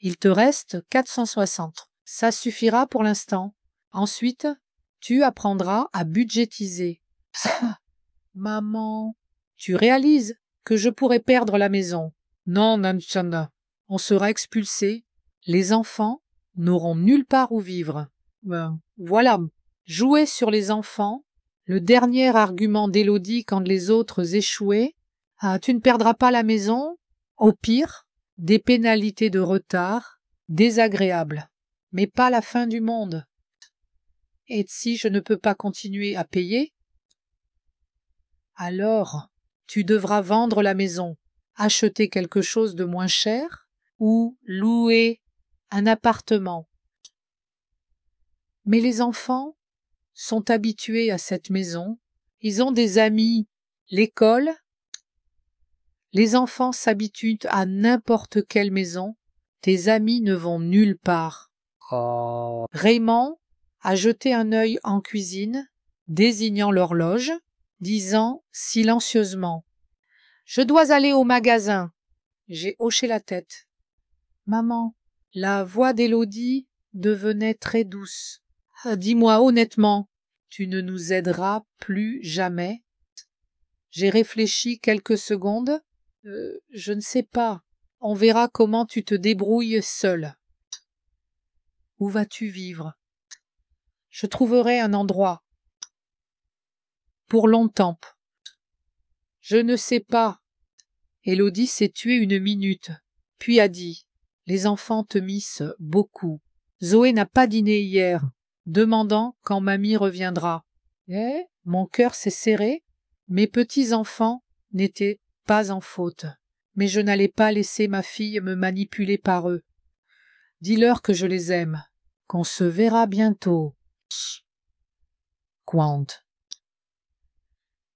il te reste 460. Ça suffira pour l'instant. Ensuite, tu apprendras à budgétiser. Maman, tu réalises que je pourrais perdre la maison. Non, Nanchana, on sera expulsé. Les enfants n'auront nulle part où vivre. Voilà, jouer sur les enfants, le dernier argument d'Élodie quand les autres échouaient. Ah, tu ne perdras pas la maison. Au pire, des pénalités de retard, désagréables, mais pas la fin du monde. Et si je ne peux pas continuer à payer? Alors, tu devras vendre la maison, acheter quelque chose de moins cher, ou louer un appartement. Mais les enfants sont habitués à cette maison, ils ont des amis, l'école. Les enfants s'habituent à n'importe quelle maison, tes amis ne vont nulle part. Oh. Raymond a jeté un œil en cuisine, désignant l'horloge, disant silencieusement « Je dois aller au magasin ». J'ai hoché la tête. « Maman ». La voix d'Élodie devenait très douce. « Dis-moi honnêtement, tu ne nous aideras plus jamais ?» J'ai réfléchi quelques secondes. Je ne sais pas. On verra comment tu te débrouilles seul. »« Où vas-tu vivre ?»« Je trouverai un endroit. »« Pour longtemps. »« Je ne sais pas. » Élodie s'est tuée une minute, puis a dit « Les enfants te missent beaucoup. Zoé n'a pas dîné hier, demandant quand mamie reviendra. » Mon cœur s'est serré. Mes petits-enfants n'étaient pas en faute, mais je n'allais pas laisser ma fille me manipuler par eux. Dis-leur que je les aime, qu'on se verra bientôt. Quant.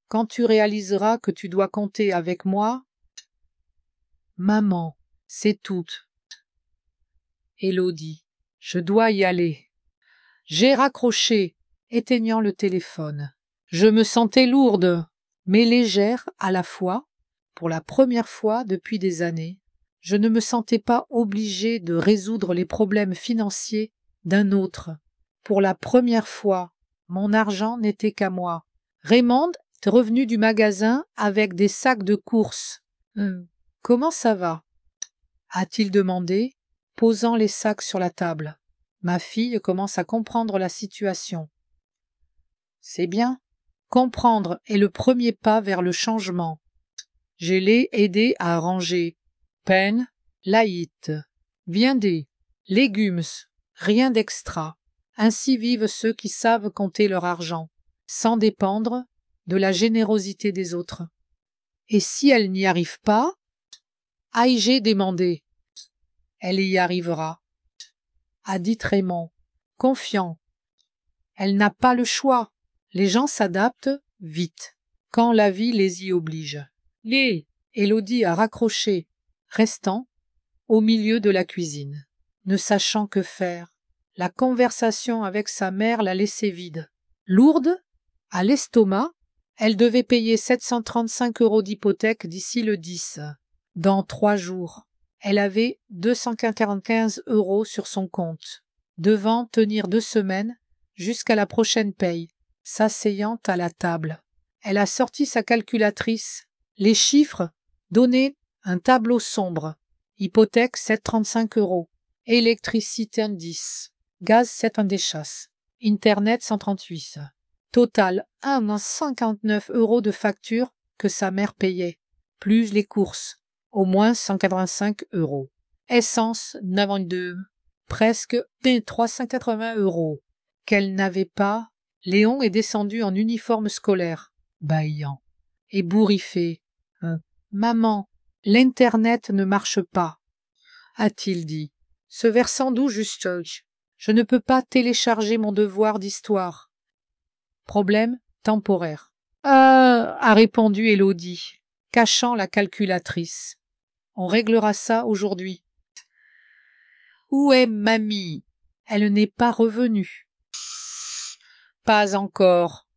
Quand tu réaliseras que tu dois compter avec moi, maman, c'est tout. Élodie, je dois y aller. J'ai raccroché, éteignant le téléphone. Je me sentais lourde, mais légère à la fois. Pour la première fois depuis des années, je ne me sentais pas obligée de résoudre les problèmes financiers d'un autre. Pour la première fois, mon argent n'était qu'à moi. Raymond est revenu du magasin avec des sacs de courses. « Comment ça va ?» a-t-il demandé, posant les sacs sur la table. Ma fille commence à comprendre la situation. C'est bien. Comprendre est le premier pas vers le changement. Je l'ai aidé à ranger. Peine, laït, viandé, légumes, rien d'extra. Ainsi vivent ceux qui savent compter leur argent, sans dépendre de la générosité des autres. Et si elle n'y arrive pas, ai-je demandé. Elle y arrivera, a dit Raymond, confiant. Elle n'a pas le choix. Les gens s'adaptent vite, quand la vie les y oblige. Élodie a raccroché, restant au milieu de la cuisine, ne sachant que faire. La conversation avec sa mère la laissait vide. Lourde, à l'estomac, elle devait payer 735 € d'hypothèque d'ici le 10. Dans 3 jours, elle avait 245 € sur son compte, devant tenir 2 semaines jusqu'à la prochaine paye. S'asseyant à la table, elle a sorti sa calculatrice. Les chiffres donnaient un tableau sombre. Hypothèque 735 €, électricité 10, gaz 7 des chasses, internet 138. Total 1,59 € de facture que sa mère payait, plus les courses, au moins 185 €. Essence 92, presque 380 € qu'elle n'avait pas. Léon est descendu en uniforme scolaire, bâillant, ébouriffé. « Maman, l'internet ne marche pas, » a-t-il dit, se versant d'où juste. Je ne peux pas télécharger mon devoir d'histoire. Problème temporaire. A répondu Élodie, cachant la calculatrice. On réglera ça aujourd'hui. Où est mamie? Elle n'est pas revenue. Pas encore.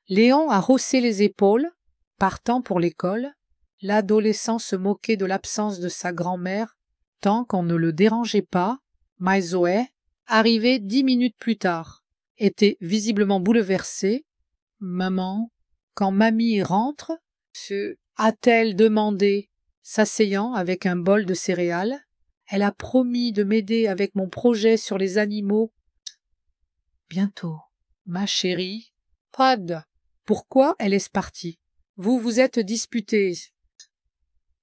Léon a haussé les épaules, partant pour l'école. L'adolescent se moquait de l'absence de sa grand-mère tant qu'on ne le dérangeait pas. Mais Zoé, arrivée 10 minutes plus tard, était visiblement bouleversée. « Maman, quand mamie rentre, a-t-elle demandé, s'asseyant avec un bol de céréales. Elle a promis de m'aider avec mon projet sur les animaux. Bientôt. Ma chérie, Prad, pourquoi elle est partie? Vous vous êtes disputés. »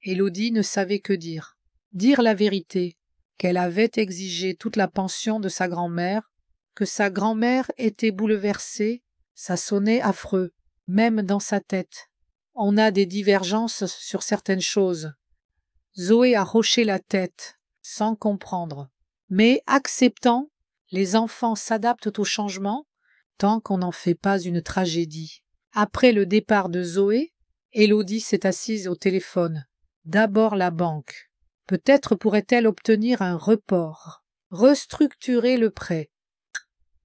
Élodie ne savait que dire. Dire la vérité, qu'elle avait exigé toute la pension de sa grand-mère, que sa grand-mère était bouleversée, ça sonnait affreux, même dans sa tête. On a des divergences sur certaines choses. Zoé a hoché la tête, sans comprendre. Mais acceptant, les enfants s'adaptent au changement tant qu'on n'en fait pas une tragédie. Après le départ de Zoé, Élodie s'est assise au téléphone. D'abord la banque. Peut-être pourrait-elle obtenir un report, restructurer le prêt.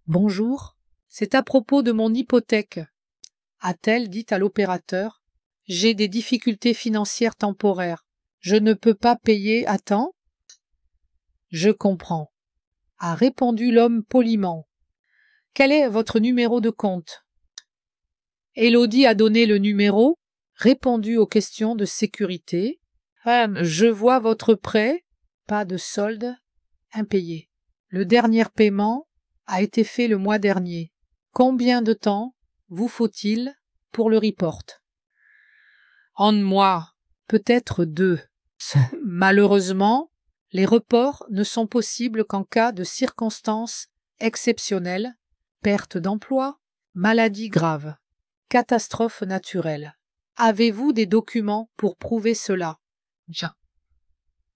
Bonjour, c'est à propos de mon hypothèque, a-t-elle dit à l'opérateur. J'ai des difficultés financières temporaires. Je ne peux pas payer à temps. Je comprends, a répondu l'homme poliment. Quel est votre numéro de compte? Élodie a donné le numéro, répondu aux questions de sécurité. Je vois votre prêt, pas de solde, impayé. Le dernier paiement a été fait le mois dernier. Combien de temps vous faut-il pour le report? Un mois, peut-être 2. Malheureusement, les reports ne sont possibles qu'en cas de circonstances exceptionnelles, perte d'emploi, maladie grave, catastrophe naturelle. Avez-vous des documents pour prouver cela?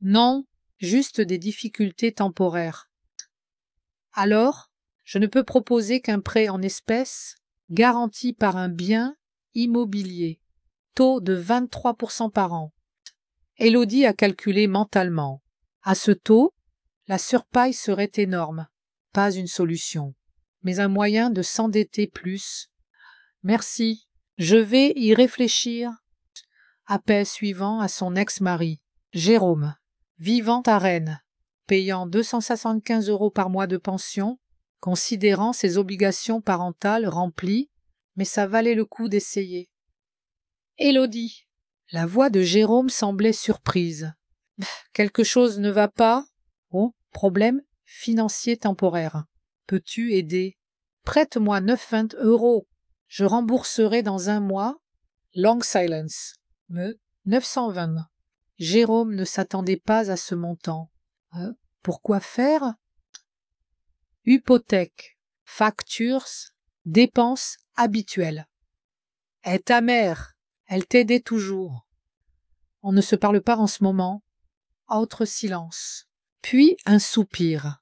Non, juste des difficultés temporaires. Alors, je ne peux proposer qu'un prêt en espèces garanti par un bien immobilier, taux de 23% par an. Élodie a calculé mentalement. À ce taux, la surpaille serait énorme. Pas une solution, mais un moyen de s'endetter plus. Merci, je vais y réfléchir. Appel suivant à son ex-mari, Jérôme, vivant à Rennes, payant 275 € par mois de pension, considérant ses obligations parentales remplies, mais ça valait le coup d'essayer. Élodie. La voix de Jérôme semblait surprise. Quelque chose ne va pas? Oh, problème financier temporaire. Peux-tu aider? Prête-moi 920 €. Je rembourserai dans un mois. Long silence. 920. Jérôme ne s'attendait pas à ce montant. Pourquoi faire? Hypothèque, factures, dépenses habituelles. Et ta mère, elle t'aidait toujours. On ne se parle pas en ce moment. Autre silence. Puis un soupir.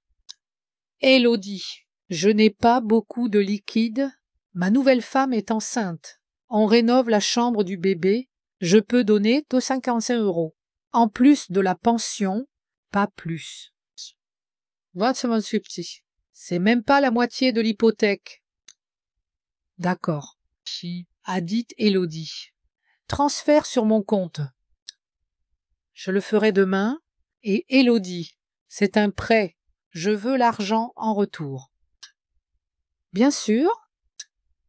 Élodie, je n'ai pas beaucoup de liquide. Ma nouvelle femme est enceinte. On rénove la chambre du bébé. Je peux donner 255 €. En plus de la pension, pas plus. 27,50. C'est même pas la moitié de l'hypothèque. D'accord, a dit Élodie. Transfert sur mon compte. Je le ferai demain. Et Élodie, c'est un prêt. Je veux l'argent en retour. Bien sûr.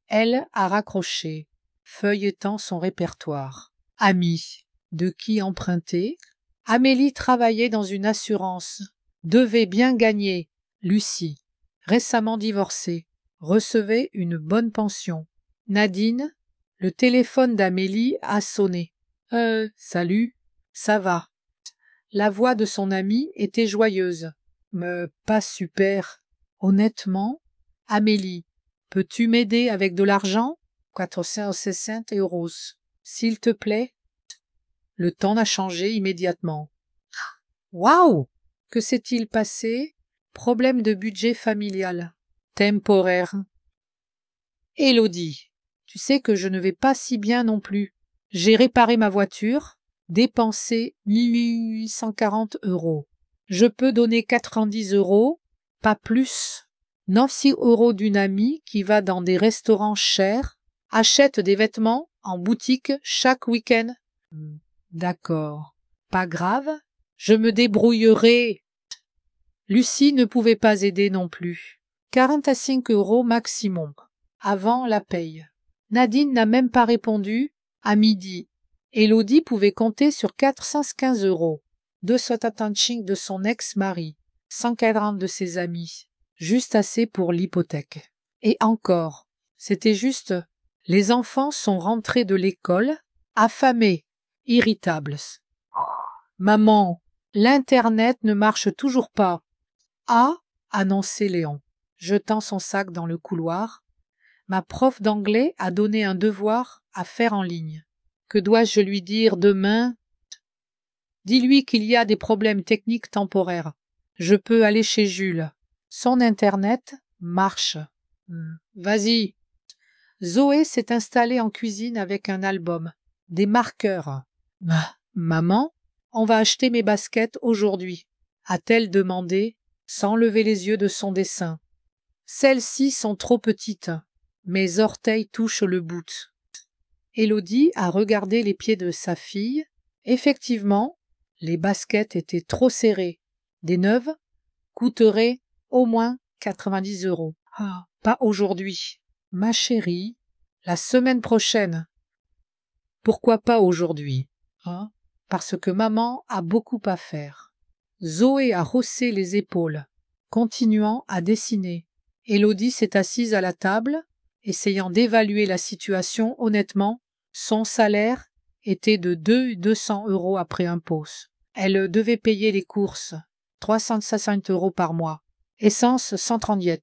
Elle a raccroché, feuilletant son répertoire. Ami, de qui emprunter? Amélie travaillait dans une assurance, devait bien gagner. Lucie, récemment divorcée, recevait une bonne pension. Nadine, le téléphone d'Amélie a sonné. Salut, ça va. La voix de son amie était joyeuse. Mais pas super. Honnêtement, Amélie, peux-tu m'aider avec de l'argent? 460 €. S'il te plaît. Le ton a changé immédiatement. Waouh! Que s'est-il passé? Problème de budget familial. Temporaire. Élodie, tu sais que je ne vais pas si bien non plus. J'ai réparé ma voiture, dépensé 1840 €. Je peux donner 90 €, pas plus. 96 € d'une amie qui va dans des restaurants chers, achète des vêtements en boutique chaque week-end. D'accord. Pas grave, je me débrouillerai. Lucie ne pouvait pas aider non plus. 45 € maximum, avant la paye. Nadine n'a même pas répondu à midi. Élodie pouvait compter sur 415 €. 275 de son ex-mari, 140 de ses amis, juste assez pour l'hypothèque. Et encore, c'était juste, les enfants sont rentrés de l'école, affamés, irritables. Maman, l'Internet ne marche toujours pas. Ah, annonçait Léon, jetant son sac dans le couloir. Ma prof d'anglais a donné un devoir à faire en ligne. Que dois-je lui dire demain? Dis-lui qu'il y a des problèmes techniques temporaires. Je peux aller chez Jules. Son Internet marche. Vas-y. Zoé s'est installée en cuisine avec un album, des marqueurs. Maman, on va acheter mes baskets aujourd'hui, a-t-elle demandé, sans lever les yeux de son dessin. Celles-ci sont trop petites. Mes orteils touchent le bout. Élodie a regardé les pieds de sa fille. Effectivement, les baskets étaient trop serrées. Des neuves coûteraient au moins 90 €. Ah, pas aujourd'hui. Ma chérie, la semaine prochaine. Pourquoi pas aujourd'hui? Parce que maman a beaucoup à faire. Zoé a haussé les épaules, continuant à dessiner. Élodie s'est assise à la table, essayant d'évaluer la situation honnêtement. Son salaire était de 200 € après impôts. Elle devait payer les courses, 360 € par mois. Essence, 130 €.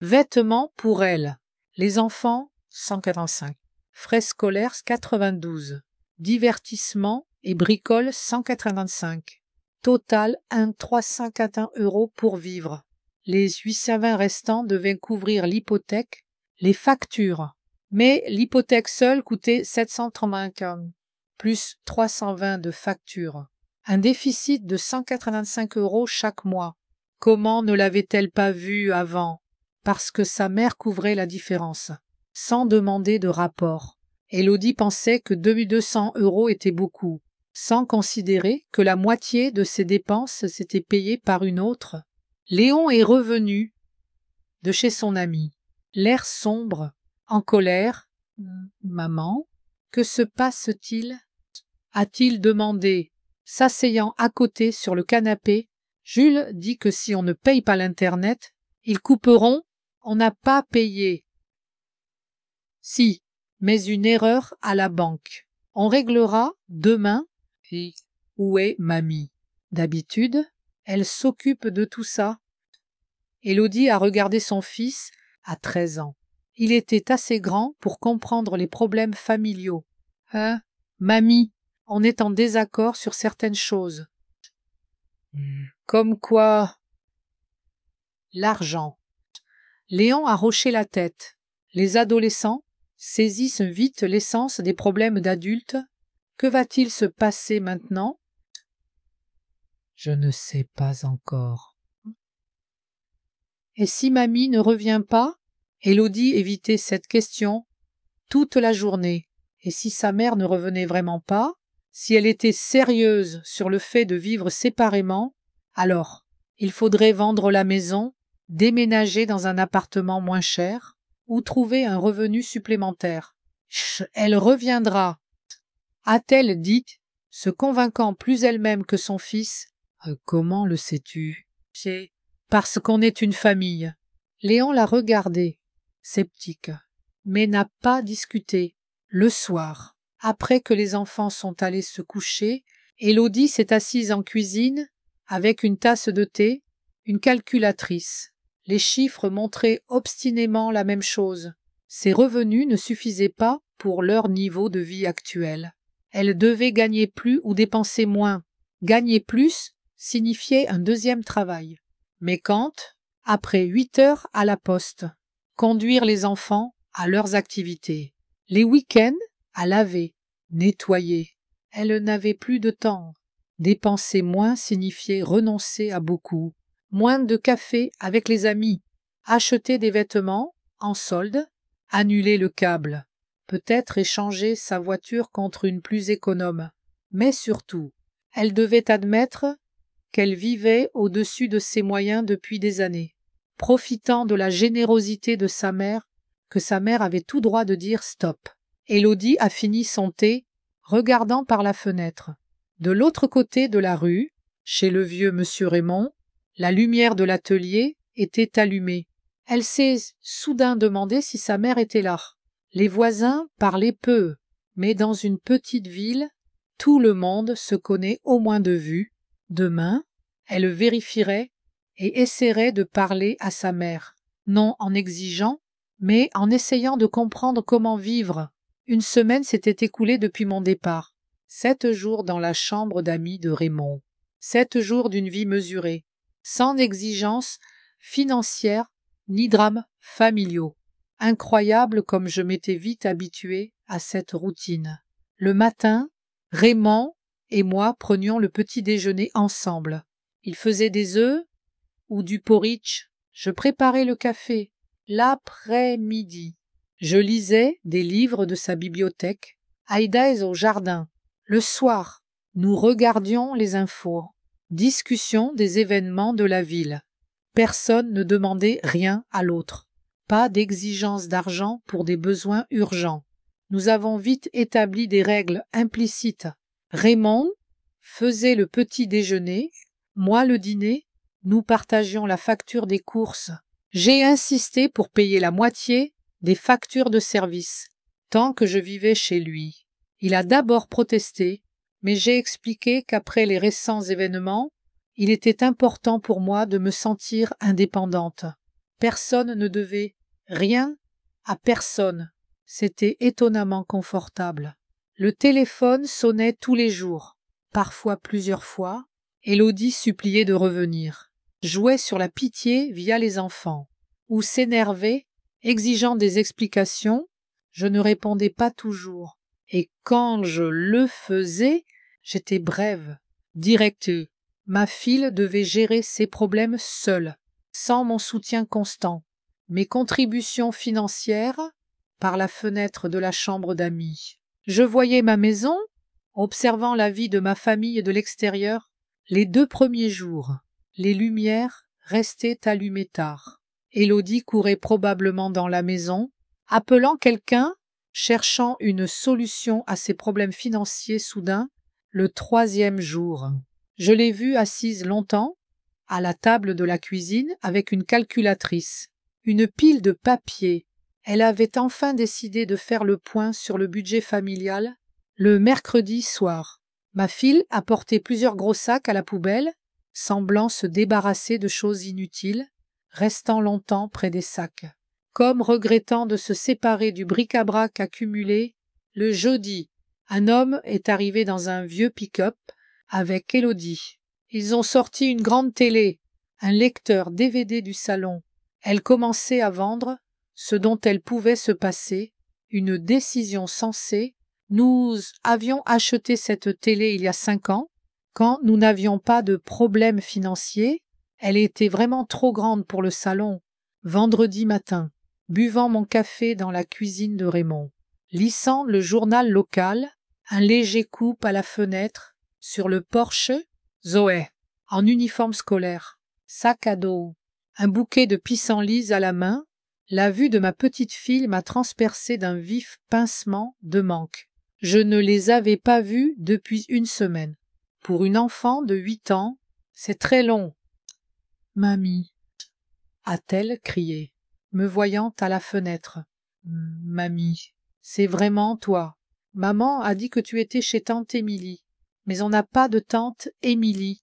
Vêtements pour elle. Les enfants, 145. Frais scolaires, 92. Divertissement et bricole, 185. Total, 341 € pour vivre. Les 820 restants devaient couvrir l'hypothèque, les factures. Mais l'hypothèque seule coûtait 735, plus 320 de factures. Un déficit de 185 € chaque mois. Comment ne l'avait-elle pas vu avant? Parce que sa mère couvrait la différence, sans demander de rapport. Élodie pensait que 2200 € étaient beaucoup, sans considérer que la moitié de ses dépenses s'était payée par une autre. Léon est revenu de chez son ami, l'air sombre, en colère. « Maman, que se passe-t-il » a-t-il demandé, s'asseyant à côté sur le canapé. Jules dit que si on ne paye pas l'Internet, ils couperont. On n'a pas payé. Si, mais une erreur à la banque. On réglera demain. Et où est mamie? D'habitude, elle s'occupe de tout ça. Élodie a regardé son fils à 13 ans. Il était assez grand pour comprendre les problèmes familiaux. Mamie, on est en désaccord sur certaines choses. Comme quoi? L'argent. Léon a hoché la tête. Les adolescents saisissent vite l'essence des problèmes d'adultes. Que va-t-il se passer maintenant? Je ne sais pas encore. Et si mamie ne revient pas? Élodie évitait cette question toute la journée. Et si sa mère ne revenait vraiment pas? Si elle était sérieuse sur le fait de vivre séparément, alors il faudrait vendre la maison, déménager dans un appartement moins cher ou trouver un revenu supplémentaire. Elle reviendra, a-t-elle dit, se convainquant plus elle-même que son fils. Comment le sais-tu? C'est parce qu'on est une famille. Léon l'a regardé, sceptique, mais n'a pas discuté. Le soir, après que les enfants sont allés se coucher, Élodie s'est assise en cuisine avec une tasse de thé, une calculatrice. Les chiffres montraient obstinément la même chose. Ses revenus ne suffisaient pas pour leur niveau de vie actuel. Elle devait gagner plus ou dépenser moins. Gagner plus signifiait un deuxième travail. Mais quand, après 8 heures à la poste, conduire les enfants à leurs activités, les week-ends à laver, nettoyer, elle n'avait plus de temps. Dépenser moins signifiait renoncer à beaucoup. Moins de café avec les amis, acheter des vêtements en solde, annuler le câble, peut-être échanger sa voiture contre une plus économe. Mais surtout, elle devait admettre qu'elle vivait au-dessus de ses moyens depuis des années, profitant de la générosité de sa mère, que sa mère avait tout droit de dire stop. Élodie a fini son thé, regardant par la fenêtre. De l'autre côté de la rue, chez le vieux monsieur Raymond, la lumière de l'atelier était allumée. Elle s'est soudain demandé si sa mère était là. Les voisins parlaient peu, mais dans une petite ville, tout le monde se connaît au moins de vue. Demain, elle vérifierait et essaierait de parler à sa mère, non en exigeant, mais en essayant de comprendre comment vivre. Une semaine s'était écoulée depuis mon départ. 7 jours dans la chambre d'amis de Raymond. 7 jours d'une vie mesurée. sans exigence financière ni drames familiaux. Incroyable comme je m'étais vite habitué à cette routine. Le matin, Raymond et moi prenions le petit déjeuner ensemble. Il faisait des œufs ou du porridge. Je préparais le café. L'après-midi, je lisais des livres de sa bibliothèque. Aïda est au jardin. Le soir, nous regardions les infos. Discussion des événements de la ville. Personne ne demandait rien à l'autre. Pas d'exigence d'argent pour des besoins urgents. Nous avons vite établi des règles implicites. Raymond faisait le petit déjeuner, moi le dîner, nous partagions la facture des courses. J'ai insisté pour payer la moitié des factures de service, tant que je vivais chez lui. Il a d'abord protesté, mais j'ai expliqué qu'après les récents événements, il était important pour moi de me sentir indépendante. Personne ne devait rien à personne. C'était étonnamment confortable. Le téléphone sonnait tous les jours, parfois plusieurs fois. Élodie suppliait de revenir, jouait sur la pitié via les enfants, ou s'énervait, exigeant des explications. Je ne répondais pas toujours, et quand je le faisais, j'étais brève, directe. Ma fille devait gérer ses problèmes seule, sans mon soutien constant. Mes contributions financières par la fenêtre de la chambre d'amis. Je voyais ma maison, observant la vie de ma famille de l'extérieur. Les 2 premiers jours, les lumières restaient allumées tard. Élodie courait probablement dans la maison, appelant quelqu'un, cherchant une solution à ses problèmes financiers soudains, le 3e jour. Je l'ai vue assise longtemps, à la table de la cuisine, avec une calculatrice, une pile de papiers. Elle avait enfin décidé de faire le point sur le budget familial le mercredi soir. Ma fille apportait plusieurs gros sacs à la poubelle, semblant se débarrasser de choses inutiles, restant longtemps près des sacs. Comme regrettant de se séparer du bric-à-brac accumulé, le jeudi, un homme est arrivé dans un vieux pick-up avec Élodie. Ils ont sorti une grande télé, un lecteur DVD du salon. Elle commençait à vendre ce dont elle pouvait se passer, une décision sensée. Nous avions acheté cette télé il y a 5 ans, quand nous n'avions pas de problème financier. Elle était vraiment trop grande pour le salon. Vendredi matin, buvant mon café dans la cuisine de Raymond, lissant le journal local, un léger coupe à la fenêtre, sur le porche, Zoé, en uniforme scolaire, sac à dos, un bouquet de pissenlits à la main. La vue de ma petite fille m'a transpercé d'un vif pincement de manque. Je ne les avais pas vus depuis 1 semaine. Pour une enfant de 8 ans, c'est très long. « Mamie » a-t-elle crié, me voyant à la fenêtre. « Mamie, c'est vraiment toi. Maman a dit que tu étais chez tante Émilie, mais on n'a pas de tante Émilie. »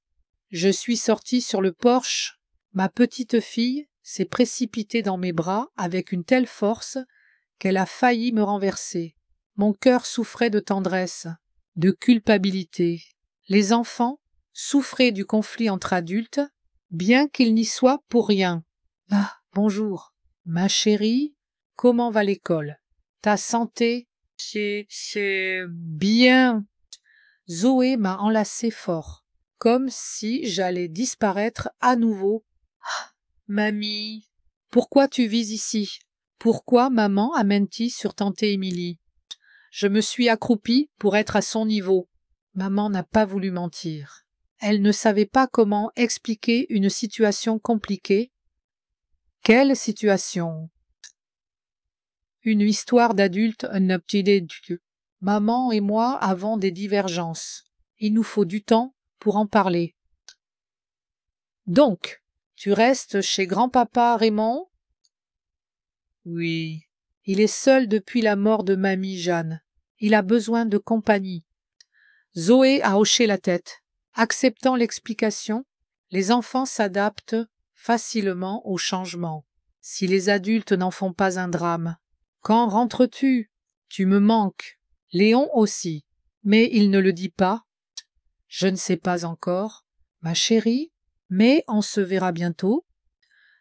Je suis sortie sur le porche. Ma petite fille s'est précipitée dans mes bras avec une telle force qu'elle a failli me renverser. Mon cœur souffrait de tendresse, de culpabilité. Les enfants souffraient du conflit entre adultes, bien qu'ils n'y soient pour rien. « Ah, bonjour. Ma chérie, comment va l'école? Ta santé? C'est bien. » Zoé m'a enlacé fort, comme si j'allais disparaître à nouveau. « Ah, mamie, pourquoi tu vis ici? Pourquoi maman amène-t-il sur tante Émilie? » Je me suis accroupie pour être à son niveau. Maman n'a pas voulu mentir. Elle ne savait pas comment expliquer une situation compliquée. Quelle situation? Une histoire d'adulte inaptitude. Maman et moi avons des divergences. Il nous faut du temps pour en parler. Donc, tu restes chez grand-papa Raymond? Oui. Il est seul depuis la mort de mamie Jeanne. Il a besoin de compagnie. Zoé a hoché la tête. Acceptant l'explication, les enfants s'adaptent facilement au changement. Si les adultes n'en font pas un drame. Quand rentres-tu? Tu me manques. Léon aussi. Mais il ne le dit pas. Je ne sais pas encore. Ma chérie, Mais on se verra bientôt.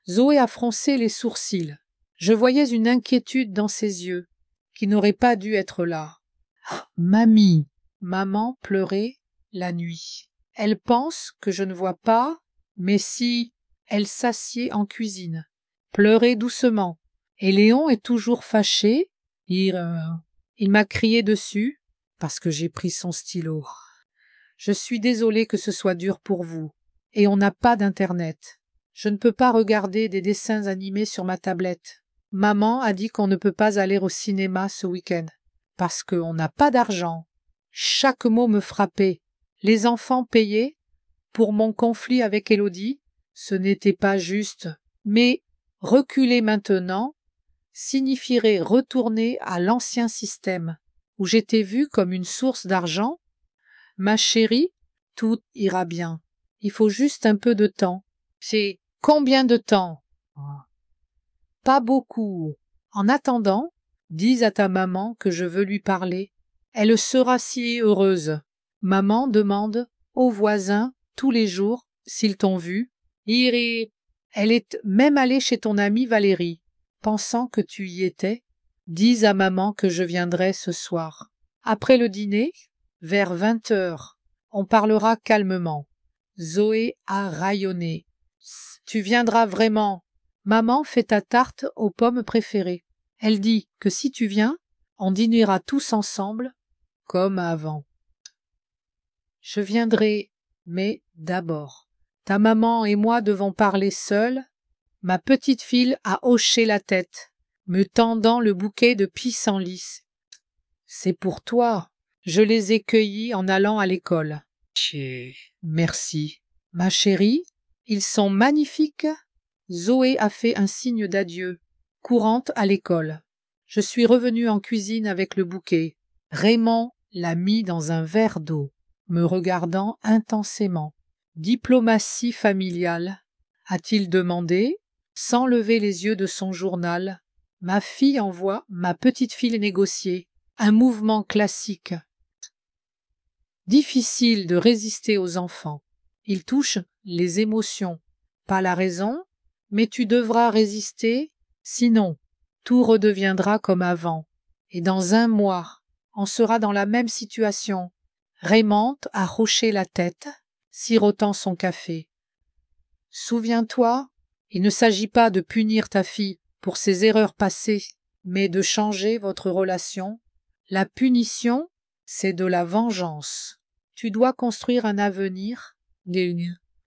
Zoé a froncé les sourcils. Je voyais une inquiétude dans ses yeux, qui n'aurait pas dû être là. Mamie, maman pleurait la nuit. Elle pense que je ne vois pas, mais si, elle s'assied en cuisine. Pleurait doucement. Et Léon est toujours fâché. Il m'a crié dessus, parce que j'ai pris son stylo. Je suis désolée que ce soit dur pour vous. Et on n'a pas d'internet. Je ne peux pas regarder des dessins animés sur ma tablette. Maman a dit qu'on ne peut pas aller au cinéma ce week-end, parce qu'on n'a pas d'argent. Chaque mot me frappait. Les enfants payaient pour mon conflit avec Élodie, ce n'était pas juste. Mais reculer maintenant signifierait retourner à l'ancien système, où j'étais vue comme une source d'argent. Ma chérie, tout ira bien. Il faut juste un peu de temps. C'est combien de temps? Pas beaucoup. En attendant, dis à ta maman que je veux lui parler. Elle sera si heureuse. Maman demande aux voisins tous les jours s'ils t'ont vu. Elle est même allée chez ton amie Valérie, pensant que tu y étais. Dis à maman que je viendrai ce soir. Après le dîner, vers 20 heures, on parlera calmement. Zoé a rayonné. Tu viendras vraiment. Maman fait ta tarte aux pommes préférées. Elle dit que si tu viens, on dînera tous ensemble, comme avant. Je viendrai, mais d'abord. Ta maman et moi devons parler seuls. Ma petite fille a hoché la tête, me tendant le bouquet de pissenlit. C'est pour toi. Je les ai cueillis en allant à l'école. Merci. Ma chérie, ils sont magnifiques. Zoé a fait un signe d'adieu, courante à l'école. Je suis revenue en cuisine avec le bouquet. Raymond l'a mis dans un verre d'eau, me regardant intensément. Diplomatie familiale, a-t-il demandé, sans lever les yeux de son journal. Ma fille envoie ma petite fille négocier. Un mouvement classique. Difficile de résister aux enfants. Ils touchent les émotions, pas la raison, mais tu devras résister, sinon tout redeviendra comme avant. Et dans 1 mois, on sera dans la même situation. Raymond a hoché la tête, sirotant son café. Souviens-toi, il ne s'agit pas de punir ta fille pour ses erreurs passées, mais de changer votre relation. La punition, c'est de la vengeance. Tu dois construire un avenir.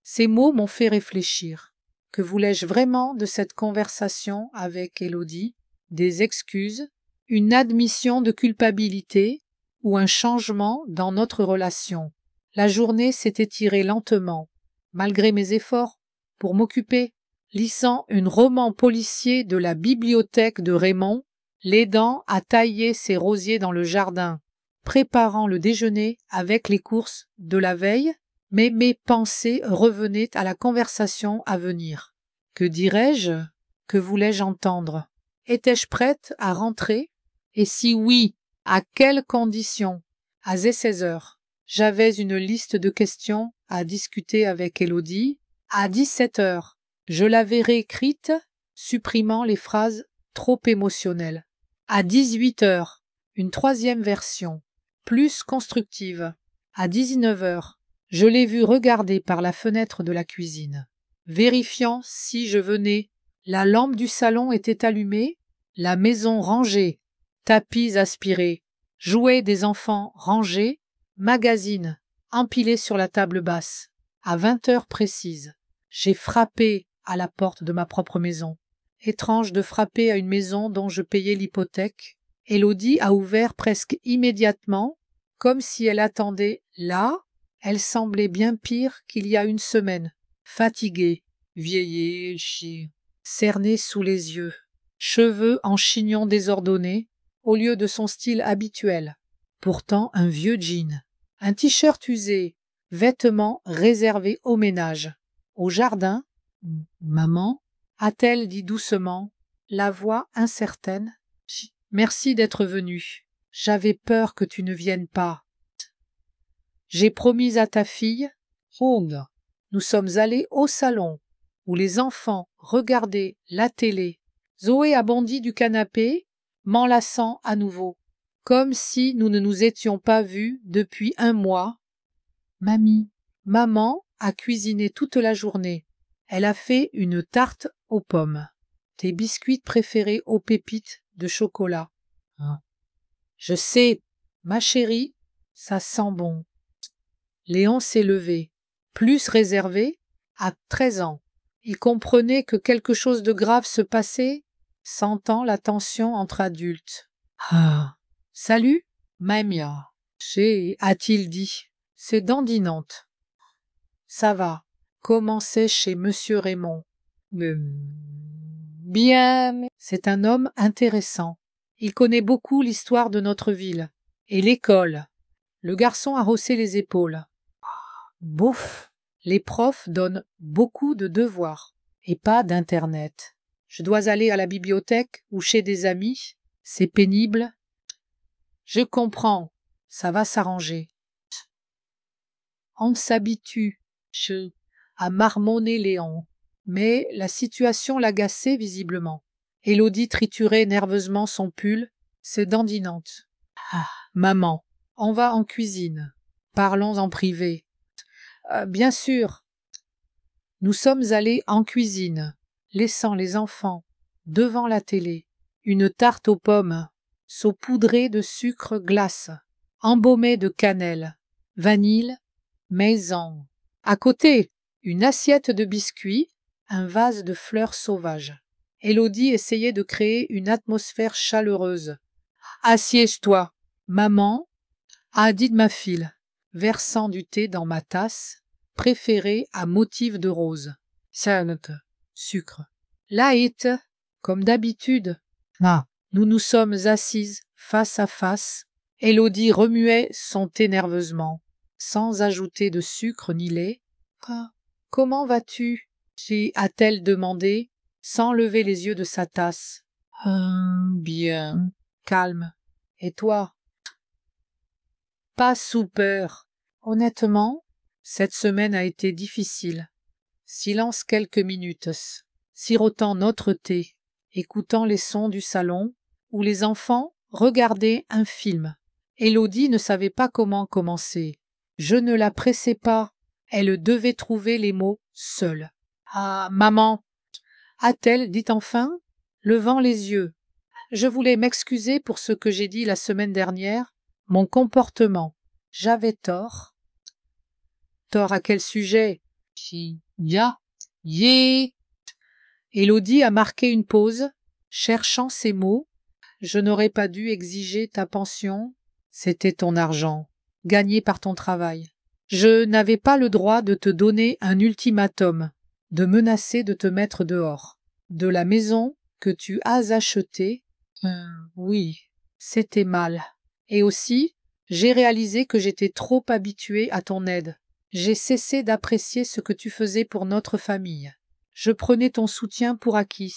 Ces mots m'ont fait réfléchir. Que voulais-je vraiment de cette conversation avec Élodie? Des excuses, une admission de culpabilité ou un changement dans notre relation? La journée s'est étirée lentement, malgré mes efforts, pour m'occuper, lisant un roman policier de la bibliothèque de Raymond, l'aidant à tailler ses rosiers dans le jardin, préparant le déjeuner avec les courses de la veille, mais mes pensées revenaient à la conversation à venir. Que dirais-je? Que voulais-je entendre? Étais-je prête à rentrer? Et si oui, à quelles conditions? À 16 heures, j'avais une liste de questions à discuter avec Élodie. À 17 heures, je l'avais réécrite, supprimant les phrases trop émotionnelles. À 18 heures, une 3e version, plus constructive. À 19 heures, je l'ai vu regarder par la fenêtre de la cuisine, vérifiant si je venais. La lampe du salon était allumée, la maison rangée, tapis aspirés, jouets des enfants rangés, magazines empilés sur la table basse. À 20 heures précises, j'ai frappé à la porte de ma propre maison. Étrange de frapper à une maison dont je payais l'hypothèque. Élodie a ouvert presque immédiatement, comme si elle attendait là. Elle semblait bien pire qu'il y a une semaine, fatiguée, vieillie, cernée sous les yeux, cheveux en chignon désordonné, au lieu de son style habituel. Pourtant un vieux jean, un t-shirt usé, vêtements réservés au ménage. Au jardin, maman, a-t-elle dit doucement, la voix incertaine. Merci d'être venue. J'avais peur que tu ne viennes pas. J'ai promis à ta fille. nous sommes allés au salon, où les enfants regardaient la télé. Zoé a bondi du canapé, m'enlaçant à nouveau, comme si nous ne nous étions pas vus depuis un mois. Mamie, maman a cuisiné toute la journée. Elle a fait une tarte aux pommes. Tes biscuits préférés aux pépites de chocolat. Je sais, ma chérie, ça sent bon. Léon s'est levé, plus réservé, à 13 ans. Il comprenait que quelque chose de grave se passait, sentant la tension entre adultes. « Salut, Mamia, a-t-il dit. C'est dandinante. Ça va, commençait chez Monsieur Raymond. Bien, c'est un homme intéressant. Il connaît beaucoup l'histoire de notre ville et l'école. Le garçon a haussé les épaules. Bouf, les profs donnent beaucoup de devoirs et pas d'internet. Je dois aller à la bibliothèque ou chez des amis. C'est pénible. Je comprends, ça va s'arranger. On s'habitue, à marmonner Léon. Mais la situation l'agaçait visiblement. Élodie triturait nerveusement son pull, c'est dandinante. Maman, on va en cuisine. Parlons en privé. Bien sûr. Nous sommes allés en cuisine, laissant les enfants devant la télé. Une tarte aux pommes, saupoudrée de sucre glace, embaumée de cannelle, vanille, maison. À côté, une assiette de biscuits, un vase de fleurs sauvages. Élodie essayait de créer une atmosphère chaleureuse. « Assieds-toi, maman, a dit ma fille, versant du thé dans ma tasse, préférée à motif de rose. Sainte, sucre. Light, comme d'habitude. Nous nous sommes assises face à face. Élodie remuait son thé nerveusement, sans ajouter de sucre ni lait. « Comment vas-tu » a-t-elle demandé, sans lever les yeux de sa tasse. Bien. Calme. Et toi? Pas sous peur. Honnêtement, cette semaine a été difficile. Silence quelques minutes, sirotant notre thé, écoutant les sons du salon, où les enfants regardaient un film. Élodie ne savait pas comment commencer. Je ne la pressais pas. Elle devait trouver les mots seule. « Ah, maman » a-t-elle dit enfin, levant les yeux. Je voulais m'excuser pour ce que j'ai dit la semaine dernière, mon comportement. J'avais tort. Tort à quel sujet? Élodie a marqué une pause, cherchant ses mots. Je n'aurais pas dû exiger ta pension. C'était ton argent, gagné par ton travail. Je n'avais pas le droit de te donner un ultimatum, de menacer de te mettre dehors. De la maison que tu as achetée, oui, c'était mal. Et aussi, j'ai réalisé que j'étais trop habituée à ton aide. J'ai cessé d'apprécier ce que tu faisais pour notre famille. Je prenais ton soutien pour acquis.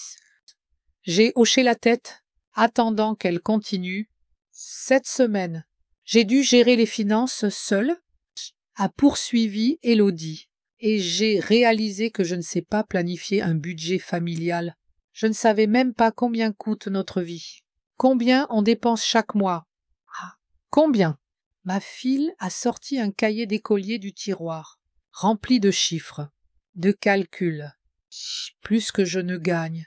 J'ai hoché la tête, attendant qu'elle continue. Cette semaine, j'ai dû gérer les finances seule, a poursuivi Élodie, et j'ai réalisé que je ne sais pas planifier un budget familial. Je ne savais même pas combien coûte notre vie, combien on dépense chaque mois. Combien? Ma fille a sorti un cahier d'écolier du tiroir, rempli de chiffres, de calculs, plus que je ne gagne.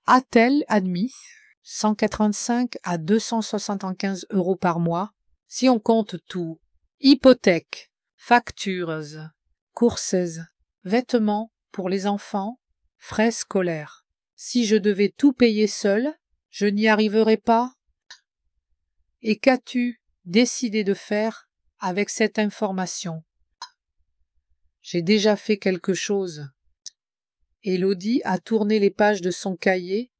A-t-elle admis 185 à 275 € par mois, si on compte tout, hypothèque, factures, courses, vêtements pour les enfants, frais scolaires. Si je devais tout payer seule, je n'y arriverais pas. Et qu'as-tu décidé de faire avec cette information? J'ai déjà fait quelque chose. Élodie a tourné les pages de son cahier.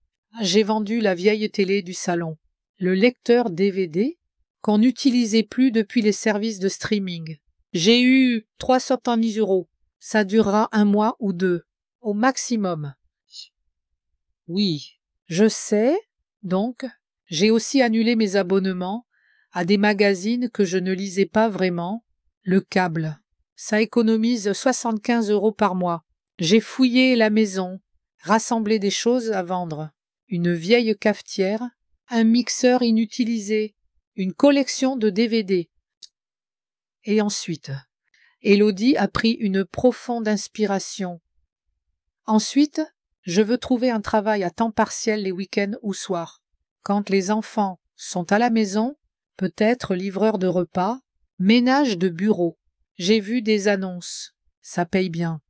J'ai vendu la vieille télé du salon, le lecteur DVD qu'on n'utilisait plus depuis les services de streaming. J'ai eu 310 €. Ça durera 1 mois ou 2, au maximum. Oui, je sais, donc, j'ai aussi annulé mes abonnements à des magazines que je ne lisais pas vraiment, le câble. Ça économise 75 € par mois. J'ai fouillé la maison, rassemblé des choses à vendre. Une vieille cafetière, un mixeur inutilisé, une collection de DVD. Et ensuite, Élodie a pris une profonde inspiration. Ensuite, je veux trouver un travail à temps partiel les week-ends ou soirs. Quand les enfants sont à la maison, peut-être livreur de repas, ménage de bureau. J'ai vu des annonces. Ça paye bien.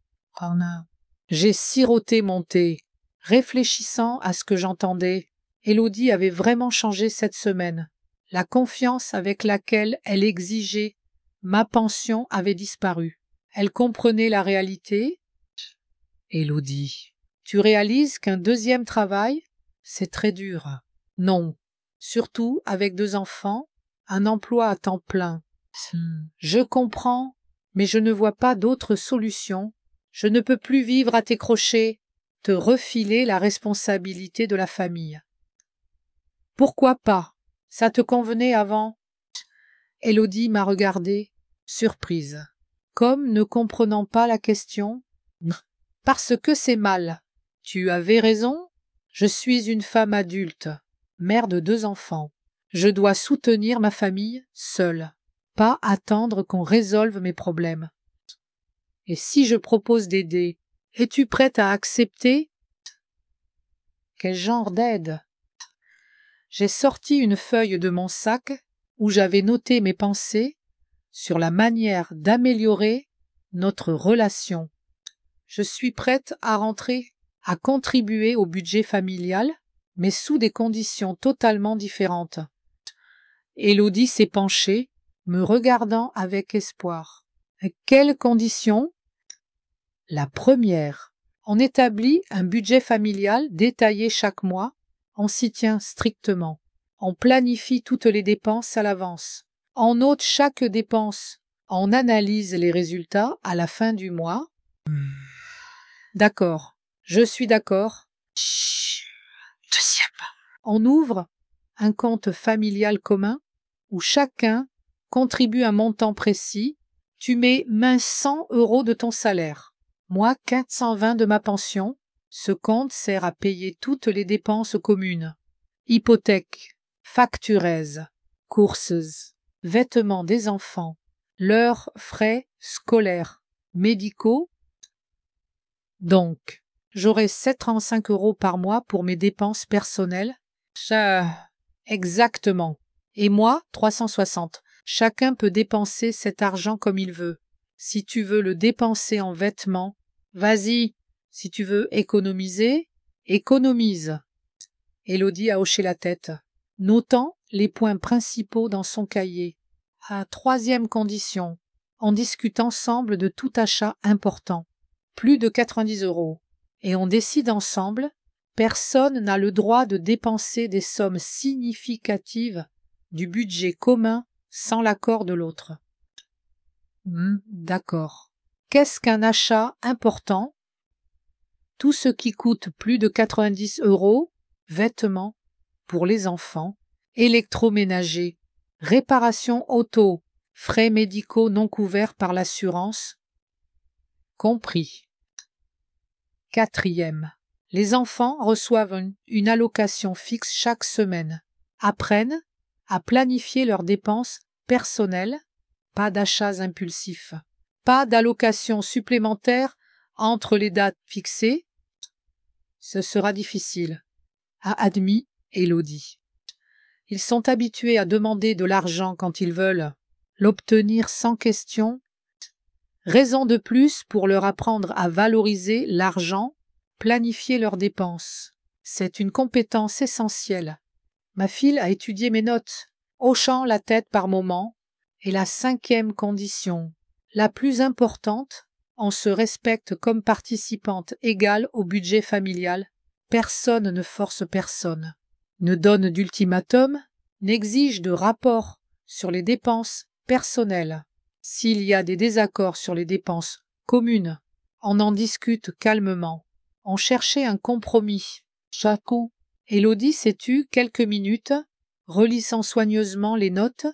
J'ai siroté mon thé, réfléchissant à ce que j'entendais. Élodie avait vraiment changé cette semaine. La confiance avec laquelle elle exigeait ma pension avait disparu. Elle comprenait la réalité. Élodie, tu réalises qu'un deuxième travail, c'est très dur. Non, surtout avec 2 enfants, un emploi à temps plein. Je comprends, mais je ne vois pas d'autre solution. Je ne peux plus vivre à tes crochets, te refiler la responsabilité de la famille. Pourquoi pas? Ça te convenait avant? Élodie m'a regardée, surprise, comme ne comprenant pas la question. Parce que c'est mal. Tu avais raison. Je suis une femme adulte, mère de 2 enfants. Je dois soutenir ma famille seule, pas attendre qu'on résolve mes problèmes. Et si je propose d'aider, es-tu prête à accepter? Quel genre d'aide? J'ai sorti une feuille de mon sac où j'avais noté mes pensées sur la manière d'améliorer notre relation. Je suis prête à rentrer, à contribuer au budget familial, mais sous des conditions totalement différentes. Élodie s'est penchée, me regardant avec espoir. Quelles conditions? La première, on établit un budget familial détaillé chaque mois, on s'y tient strictement. On planifie toutes les dépenses à l'avance. On note chaque dépense. On analyse les résultats à la fin du mois. D'accord, je suis d'accord. Chut, deuxième. On ouvre un compte familial commun où chacun contribue un montant précis. Tu mets 100 € de ton salaire. Moi, 420 de ma pension. Ce compte sert à payer toutes les dépenses communes. Hypothèque, facturaises, courses, vêtements des enfants, leurs frais scolaires, médicaux. Donc, j'aurai 735 € par mois pour mes dépenses personnelles. Exactement. Et moi, 360. Chacun peut dépenser cet argent comme il veut. Si tu veux le dépenser en vêtements, vas-y. Si tu veux économiser, économise. Élodie a hoché la tête, notant les points principaux dans son cahier. Troisième condition, on discute ensemble de tout achat important, plus de 90 €, et on décide ensemble. Personne n'a le droit de dépenser des sommes significatives du budget commun sans l'accord de l'autre. D'accord. Qu'est-ce qu'un achat important? Tout ce qui coûte plus de 90 €, vêtements pour les enfants, électroménager, réparation auto, frais médicaux non couverts par l'assurance. Compris. Quatrième. Les enfants reçoivent une allocation fixe chaque semaine, apprennent à planifier leurs dépenses personnelles, pas d'achats impulsifs, pas d'allocation supplémentaire entre les dates fixées. Ce sera difficile, a admis Élodie. Ils sont habitués à demander de l'argent quand ils veulent l'obtenir sans question. Raison de plus pour leur apprendre à valoriser l'argent, planifier leurs dépenses. C'est une compétence essentielle. Ma fille a étudié mes notes, hochant la tête par moments. Et la 5e condition, la plus importante, on se respecte comme participante égale au budget familial. Personne ne force personne, ne donne d'ultimatum, n'exige de rapport sur les dépenses personnelles. S'il y a des désaccords sur les dépenses communes, on en discute calmement. On cherchait un compromis. Chacun. Élodie s'est tue quelques minutes, relissant soigneusement les notes,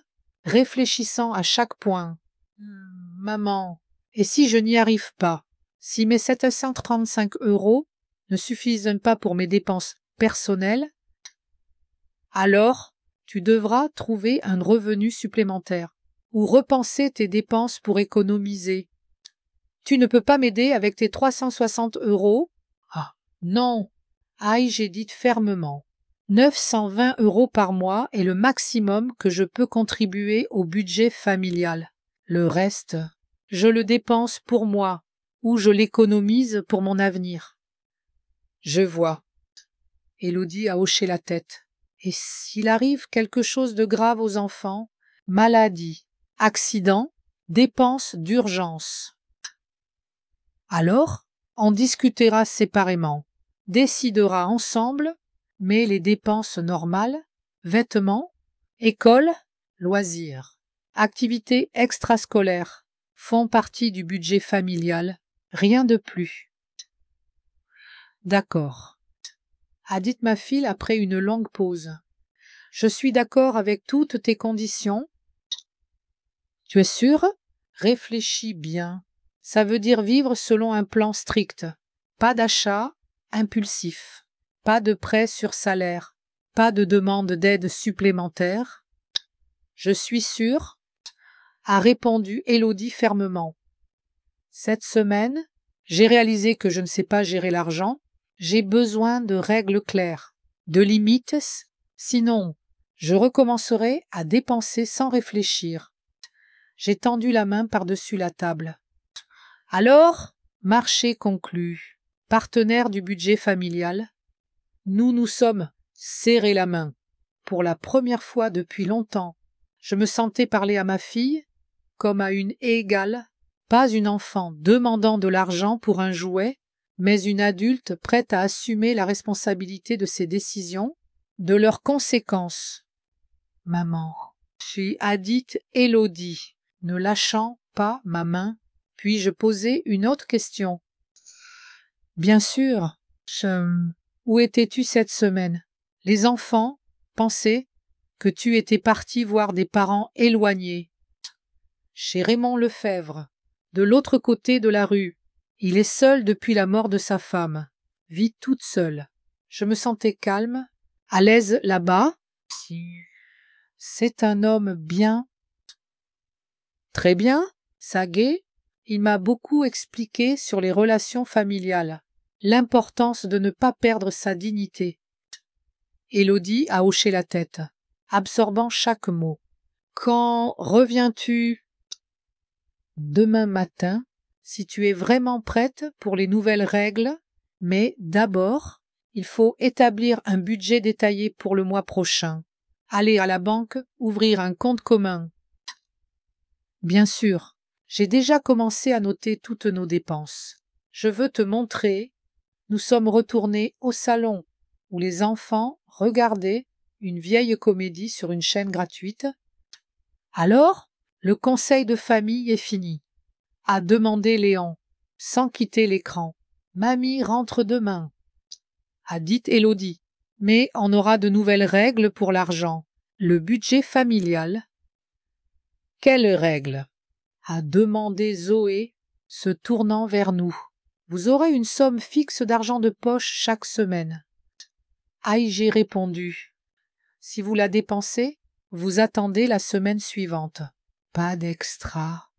réfléchissant à chaque point. Maman, Et si je n'y arrive pas, si mes 735 € ne suffisent pas pour mes dépenses personnelles, alors tu devras trouver un revenu supplémentaire ou repenser tes dépenses pour économiser. Tu ne peux pas m'aider avec tes 360 €? Ah, non. Aïe, j'ai dit fermement. 920 € par mois est le maximum que je peux contribuer au budget familial. Le reste, je le dépense pour moi ou je l'économise pour mon avenir. Je vois. Élodie a hoché la tête. Et s'il arrive quelque chose de grave aux enfants, maladie, accident, dépenses d'urgence. Alors, on discutera séparément, décidera ensemble, mais les dépenses normales, vêtements, école, loisirs, activités extrascolaires, font partie du budget familial, rien de plus. D'accord, a dit ma fille après une longue pause. Je suis d'accord avec toutes tes conditions. Tu es sûre? Réfléchis bien. Ça veut dire vivre selon un plan strict. Pas d'achat impulsif. Pas de prêt sur salaire. Pas de demande d'aide supplémentaire. Je suis sûre, a répondu Élodie fermement. Cette semaine, j'ai réalisé que je ne sais pas gérer l'argent. J'ai besoin de règles claires, de limites, sinon je recommencerai à dépenser sans réfléchir. J'ai tendu la main par-dessus la table. Alors, marché conclu. Partenaire du budget familial, nous nous sommes serrés la main. Pour la première fois depuis longtemps, je me sentais parler à ma fille comme à une égale, pas une enfant demandant de l'argent pour un jouet, mais une adulte prête à assumer la responsabilité de ses décisions, de leurs conséquences. Maman, a dit Élodie, ne lâchant pas ma main, puis-je poser une autre question? Bien sûr, où étais-tu cette semaine? Les enfants pensaient que tu étais parti voir des parents éloignés. Chez Raymond Lefebvre, de l'autre côté de la rue. Il est seul depuis la mort de sa femme, vit toute seule. Je me sentais calme, à l'aise là-bas. C'est un homme bien. Très bien, Saguet, il m'a beaucoup expliqué sur les relations familiales, l'importance de ne pas perdre sa dignité. Élodie a hoché la tête, absorbant chaque mot. Quand reviens-tu? Demain matin, si tu es vraiment prête pour les nouvelles règles, mais d'abord, il faut établir un budget détaillé pour le mois prochain. Aller à la banque, ouvrir un compte commun. Bien sûr, j'ai déjà commencé à noter toutes nos dépenses. Je veux te montrer, nous sommes retournés au salon où les enfants regardaient une vieille comédie sur une chaîne gratuite. Alors, le conseil de famille est fini, a demandé Léon, sans quitter l'écran. Mamie rentre demain, a dit Élodie. Mais on aura de nouvelles règles pour l'argent. Le budget familial. Quelles règles? A demandé Zoé, se tournant vers nous. Vous aurez une somme fixe d'argent de poche chaque semaine. Aïe, j'ai répondu. Si vous la dépensez, vous attendez la semaine suivante. Pas d'extra.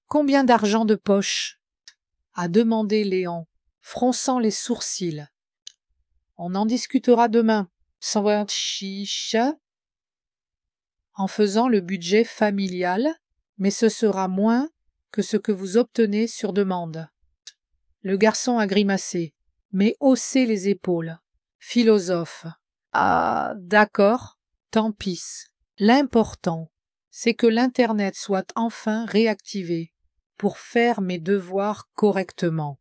Combien d'argent de poche? A demandé Léon, fronçant les sourcils. On en discutera demain. Sans chiche. En faisant le budget familial, mais ce sera moins que ce que vous obtenez sur demande. Le garçon a grimacé, mais haussé les épaules. Philosophe. Ah, d'accord, tant pis. L'important, c'est que l'Internet soit enfin réactivé pour faire mes devoirs correctement.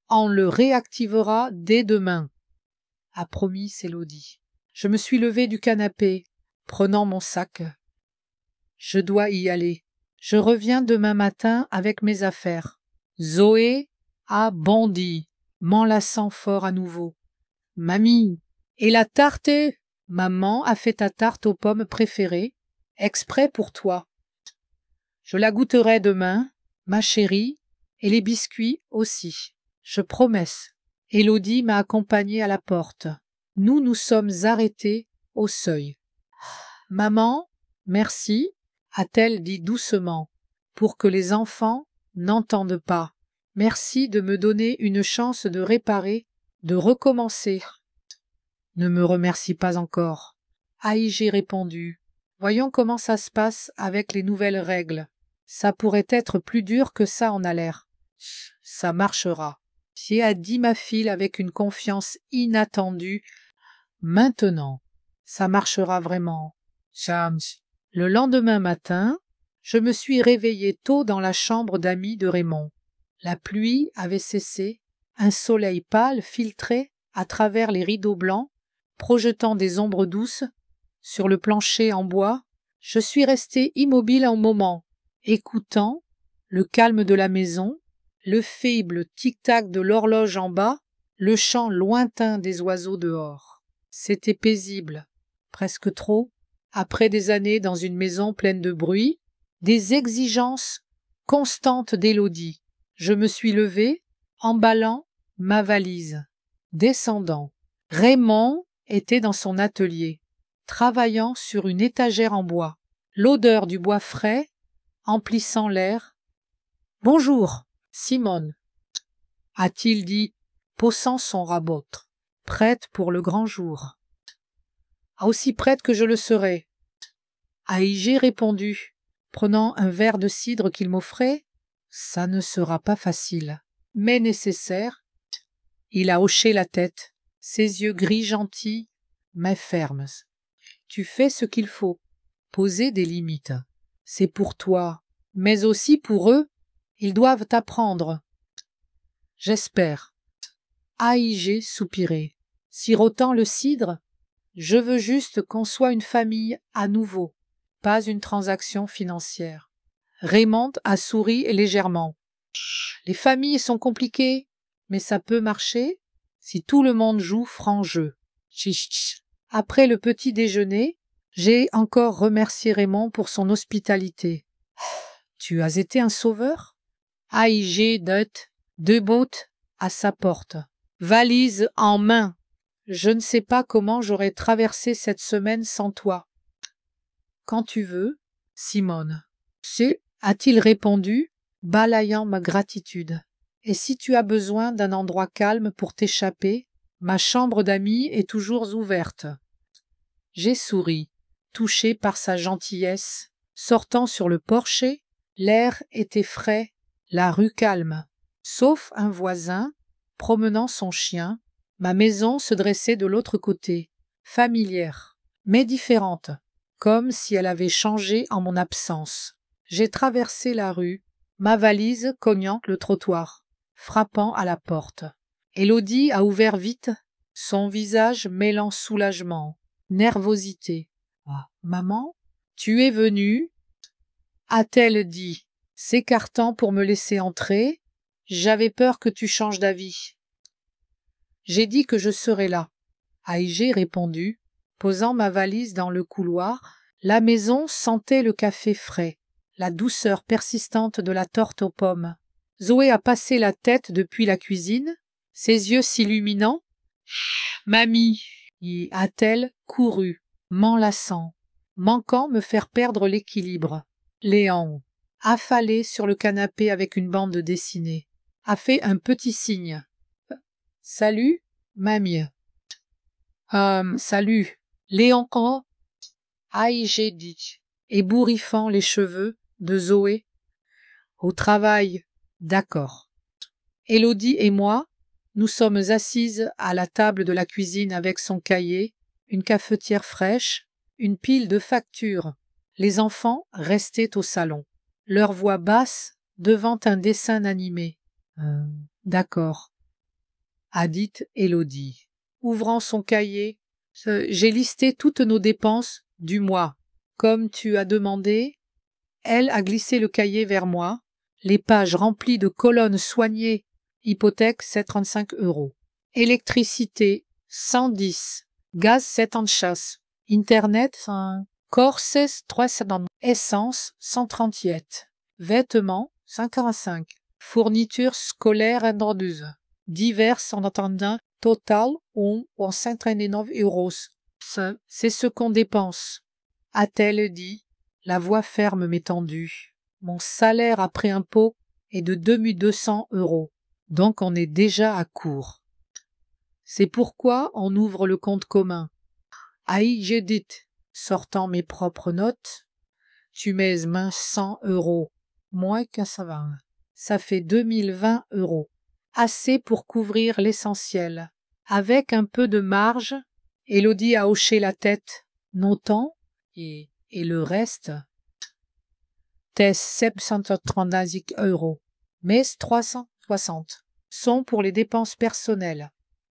On le réactivera dès demain, a promis Élodie. Je me suis levée du canapé, prenant mon sac. Je dois y aller. Je reviens demain matin avec mes affaires. Zoé a bondi, m'enlaçant fort à nouveau. Mamie, et la tarte? Maman a fait ta tarte aux pommes préférée, exprès pour toi. Je la goûterai demain, ma chérie, et les biscuits aussi. Je promesse. Élodie m'a accompagnée à la porte. Nous nous sommes arrêtés au seuil. Maman, merci, a-t-elle dit doucement, pour que les enfants n'entendent pas. Merci de me donner une chance de réparer, de recommencer. Ne me remercie pas encore. J'ai répondu. Voyons comment ça se passe avec les nouvelles règles. Ça pourrait être plus dur que ça en a l'air. Ça marchera. A dit ma fille avec une confiance inattendue. Maintenant, ça marchera vraiment. Le lendemain matin, je me suis réveillée tôt dans la chambre d'amis de Raymond. La pluie avait cessé, un soleil pâle filtrait à travers les rideaux blancs, projetant des ombres douces. Sur le plancher en bois, je suis restée immobile un moment, écoutant le calme de la maison, le faible tic-tac de l'horloge en bas, le chant lointain des oiseaux dehors. C'était paisible, presque trop, après des années dans une maison pleine de bruit, des exigences constantes d'Élodie. Je me suis levée, emballant ma valise. Descendant, Raymond était dans son atelier, travaillant sur une étagère en bois, l'odeur du bois frais emplissant l'air. « Bonjour, Simone, a-t-il dit, poussant son rabotre, prête pour le grand jour. Aussi prête que je le serai. J'ai répondu, prenant un verre de cidre qu'il m'offrait. Ça ne sera pas facile, mais nécessaire. Il a hoché la tête, ses yeux gris gentils, mais fermes. Tu fais ce qu'il faut, poser des limites. C'est pour toi, mais aussi pour eux. Ils doivent apprendre. J'espère. J'ai soupiré, sirotant le cidre. Je veux juste qu'on soit une famille à nouveau, pas une transaction financière. Raymond a souri légèrement. Les familles sont compliquées, mais ça peut marcher si tout le monde joue franc jeu. Après le petit déjeuner, j'ai encore remercié Raymond pour son hospitalité. Tu as été un sauveur? J'ai deux bottes à sa porte, valise en main. Je ne sais pas comment j'aurais traversé cette semaine sans toi. Quand tu veux, Simone. A-t-il répondu, balayant ma gratitude. Et si tu as besoin d'un endroit calme pour t'échapper, ma chambre d'amis est toujours ouverte. J'ai souri, touché par sa gentillesse. Sortant sur le porcher, l'air était frais, la rue calme. Sauf un voisin, promenant son chien, ma maison se dressait de l'autre côté, familière, mais différente, comme si elle avait changé en mon absence. J'ai traversé la rue, ma valise cognant le trottoir, frappant à la porte. Élodie a ouvert vite, son visage mêlant soulagement, nervosité. « Maman, tu es venue ?» a-t-elle dit, s'écartant pour me laisser entrer. « J'avais peur que tu changes d'avis. » J'ai dit que je serais là. J'ai répondu, posant ma valise dans le couloir. La maison sentait le café frais, la douceur persistante de la torte aux pommes. Zoé a passé la tête depuis la cuisine, ses yeux s'illuminant. « Mamie !» y a-t-elle couru, m'enlaçant, manquant me faire perdre l'équilibre. Léon, affalé sur le canapé avec une bande dessinée, a fait un petit signe. « Salut, mamie. »« Salut, Léon. » J'ai dit, ébouriffant les cheveux de Zoé. « Au travail, d'accord. » Élodie et moi, nous sommes assises à la table de la cuisine avec son cahier, une cafetière fraîche, une pile de factures. Les enfants restaient au salon, leur voix basse devant un dessin animé. « D'accord, » a dit Élodie, ouvrant son cahier. « J'ai listé toutes nos dépenses du mois. Comme tu as demandé. » Elle a glissé le cahier vers moi, les pages remplies de colonnes soignées. Hypothèque 735 €. Électricité 110. Gaz 7 Internet 1. Corses 370. Essence 138. vêtements, 5,45. Fournitures scolaires vendeuses, diverses en attendant, total, ou 139 euros. C'est ce qu'on dépense, a-t-elle dit, la voix ferme mais tendue. Mon salaire après impôt est de 2200 euros, donc on est déjà à court. C'est pourquoi on ouvre le compte commun. Aïe, j'ai dit, sortant mes propres notes, tu mets 100 euros, moins qu'un savant. Ça fait 2020 euros, assez pour couvrir l'essentiel. Avec un peu de marge, Élodie a hoché la tête, notant, et le reste, tes 730 euros, mais 360 sont pour les dépenses personnelles.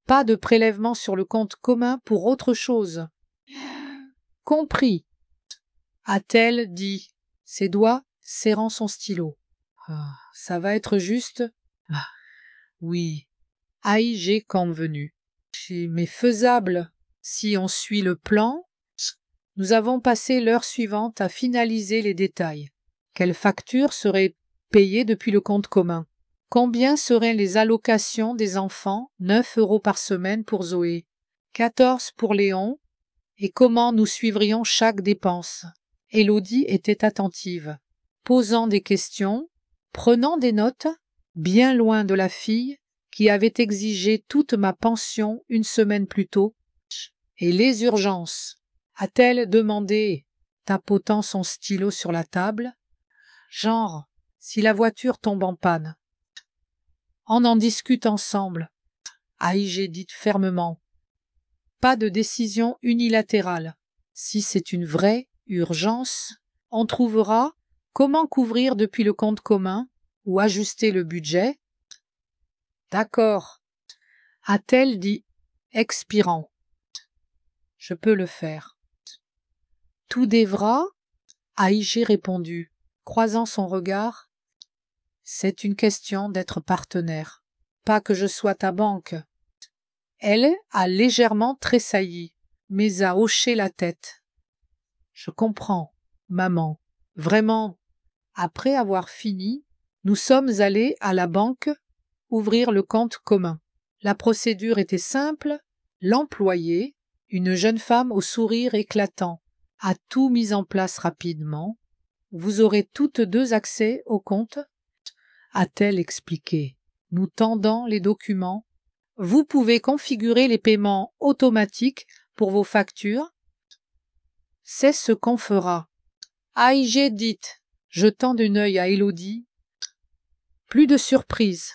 Pas de prélèvement sur le compte commun pour autre chose. Compris, a-t-elle dit, ses doigts serrant son stylo. Ah, ça va être juste. Ah, oui, aïe, j'ai convenu. Mais faisable, si on suit le plan. Nous avons passé l'heure suivante à finaliser les détails. Quelle facture serait payée depuis le compte commun? Combien seraient les allocations des enfants? 9 euros par semaine pour Zoé, 14 pour Léon, et comment nous suivrions chaque dépense? Élodie était attentive, posant des questions, prenant des notes, bien loin de la fille qui avait exigé toute ma pension une semaine plus tôt. Et les urgences? A-t-elle demandé, tapotant son stylo sur la table. Genre, si la voiture tombe en panne. On en discute ensemble. Aïe, j'ai dit fermement. Pas de décision unilatérale. Si c'est une vraie urgence, on trouvera comment couvrir depuis le compte commun ou ajuster le budget. D'accord, a-t-elle dit, expirant. Je peux le faire. Tout devra, a IG répondu, croisant son regard. C'est une question d'être partenaire, pas que je sois ta banque. Elle a légèrement tressailli, mais a hoché la tête. Je comprends, maman, vraiment. Après avoir fini, nous sommes allés à la banque ouvrir le compte commun. La procédure était simple, l'employé, une jeune femme au sourire éclatant, a tout mis en place rapidement. Vous aurez toutes deux accès au compte, a-t-elle expliqué, nous tendant les documents. Vous pouvez configurer les paiements automatiques pour vos factures. C'est ce qu'on fera. Aïe, j'ai dit, jetant d'un œil à Élodie. Plus de surprise.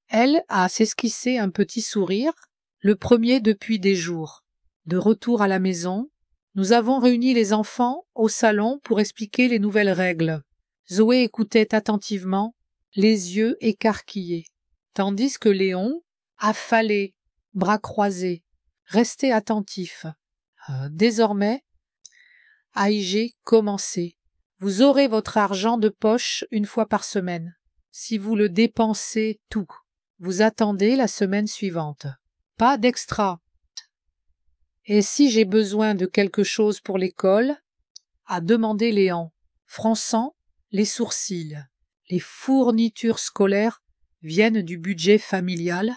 Elle a s'esquissé un petit sourire, le premier depuis des jours. De retour à la maison, nous avons réuni les enfants au salon pour expliquer les nouvelles règles. Zoé écoutait attentivement, les yeux écarquillés, tandis que Léon, affalé, bras croisés, restait attentif. Désormais, AIG commençait. Vous aurez votre argent de poche une fois par semaine. Si vous le dépensez tout, vous attendez la semaine suivante. Pas d'extra. Et si j'ai besoin de quelque chose pour l'école, a demandé Léon, fronçant les sourcils. Les fournitures scolaires viennent du budget familial,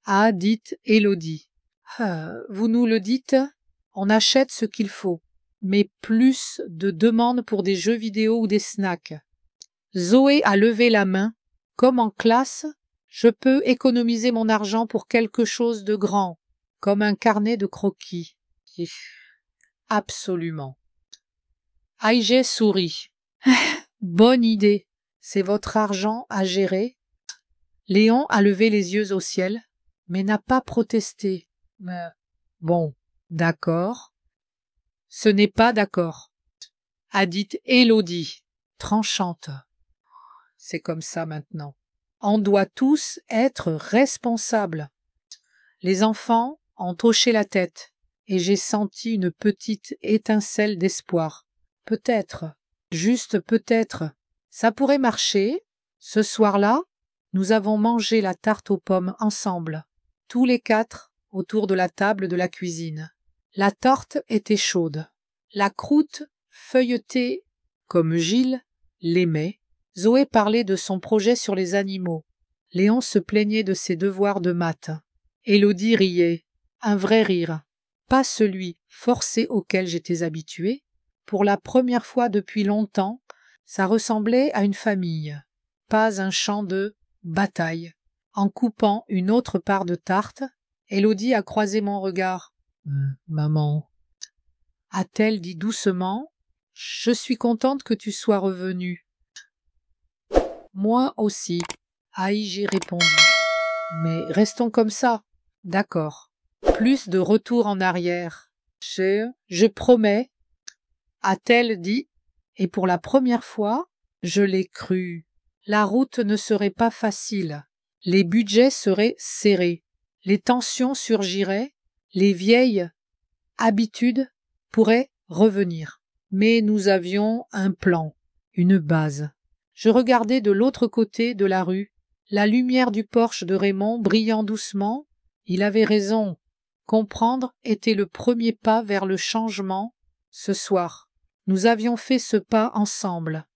a dit Élodie. Vous nous le dites, on achète ce qu'il faut, mais plus de demandes pour des jeux vidéo ou des snacks. Zoé a levé la main, comme en classe, je peux économiser mon argent pour quelque chose de grand, comme un carnet de croquis. Absolument. Aïgé sourit. Bonne idée. C'est votre argent à gérer. Léon a levé les yeux au ciel, mais n'a pas protesté. Bon, d'accord. Ce n'est pas d'accord, a dit Élodie, tranchante. C'est comme ça maintenant. On doit tous être responsables. Les enfants ont hoché la tête, et j'ai senti une petite étincelle d'espoir. Peut-être, juste peut-être, ça pourrait marcher. Ce soir-là, nous avons mangé la tarte aux pommes ensemble, tous les quatre, autour de la table de la cuisine. La tarte était chaude, la croûte feuilletée, comme Gilles l'aimait, Zoé parlait de son projet sur les animaux. Léon se plaignait de ses devoirs de maths. Élodie riait. Un vrai rire. Pas celui forcé auquel j'étais habituée. Pour la première fois depuis longtemps, ça ressemblait à une famille. Pas un chant de bataille. En coupant une autre part de tarte, Élodie a croisé mon regard. Maman, a-t-elle dit doucement, je suis contente que tu sois revenue. Moi aussi, j'ai répondu. Mais restons comme ça. D'accord. Plus de retour en arrière. Je promets, a-t-elle dit, et pour la première fois, je l'ai cru. La route ne serait pas facile. Les budgets seraient serrés. Les tensions surgiraient. Les vieilles habitudes pourraient revenir. Mais nous avions un plan, une base. Je regardais de l'autre côté de la rue, la lumière du Porsche de Raymond brillant doucement. Il avait raison. Comprendre était le premier pas vers le changement. Ce soir, nous avions fait ce pas ensemble.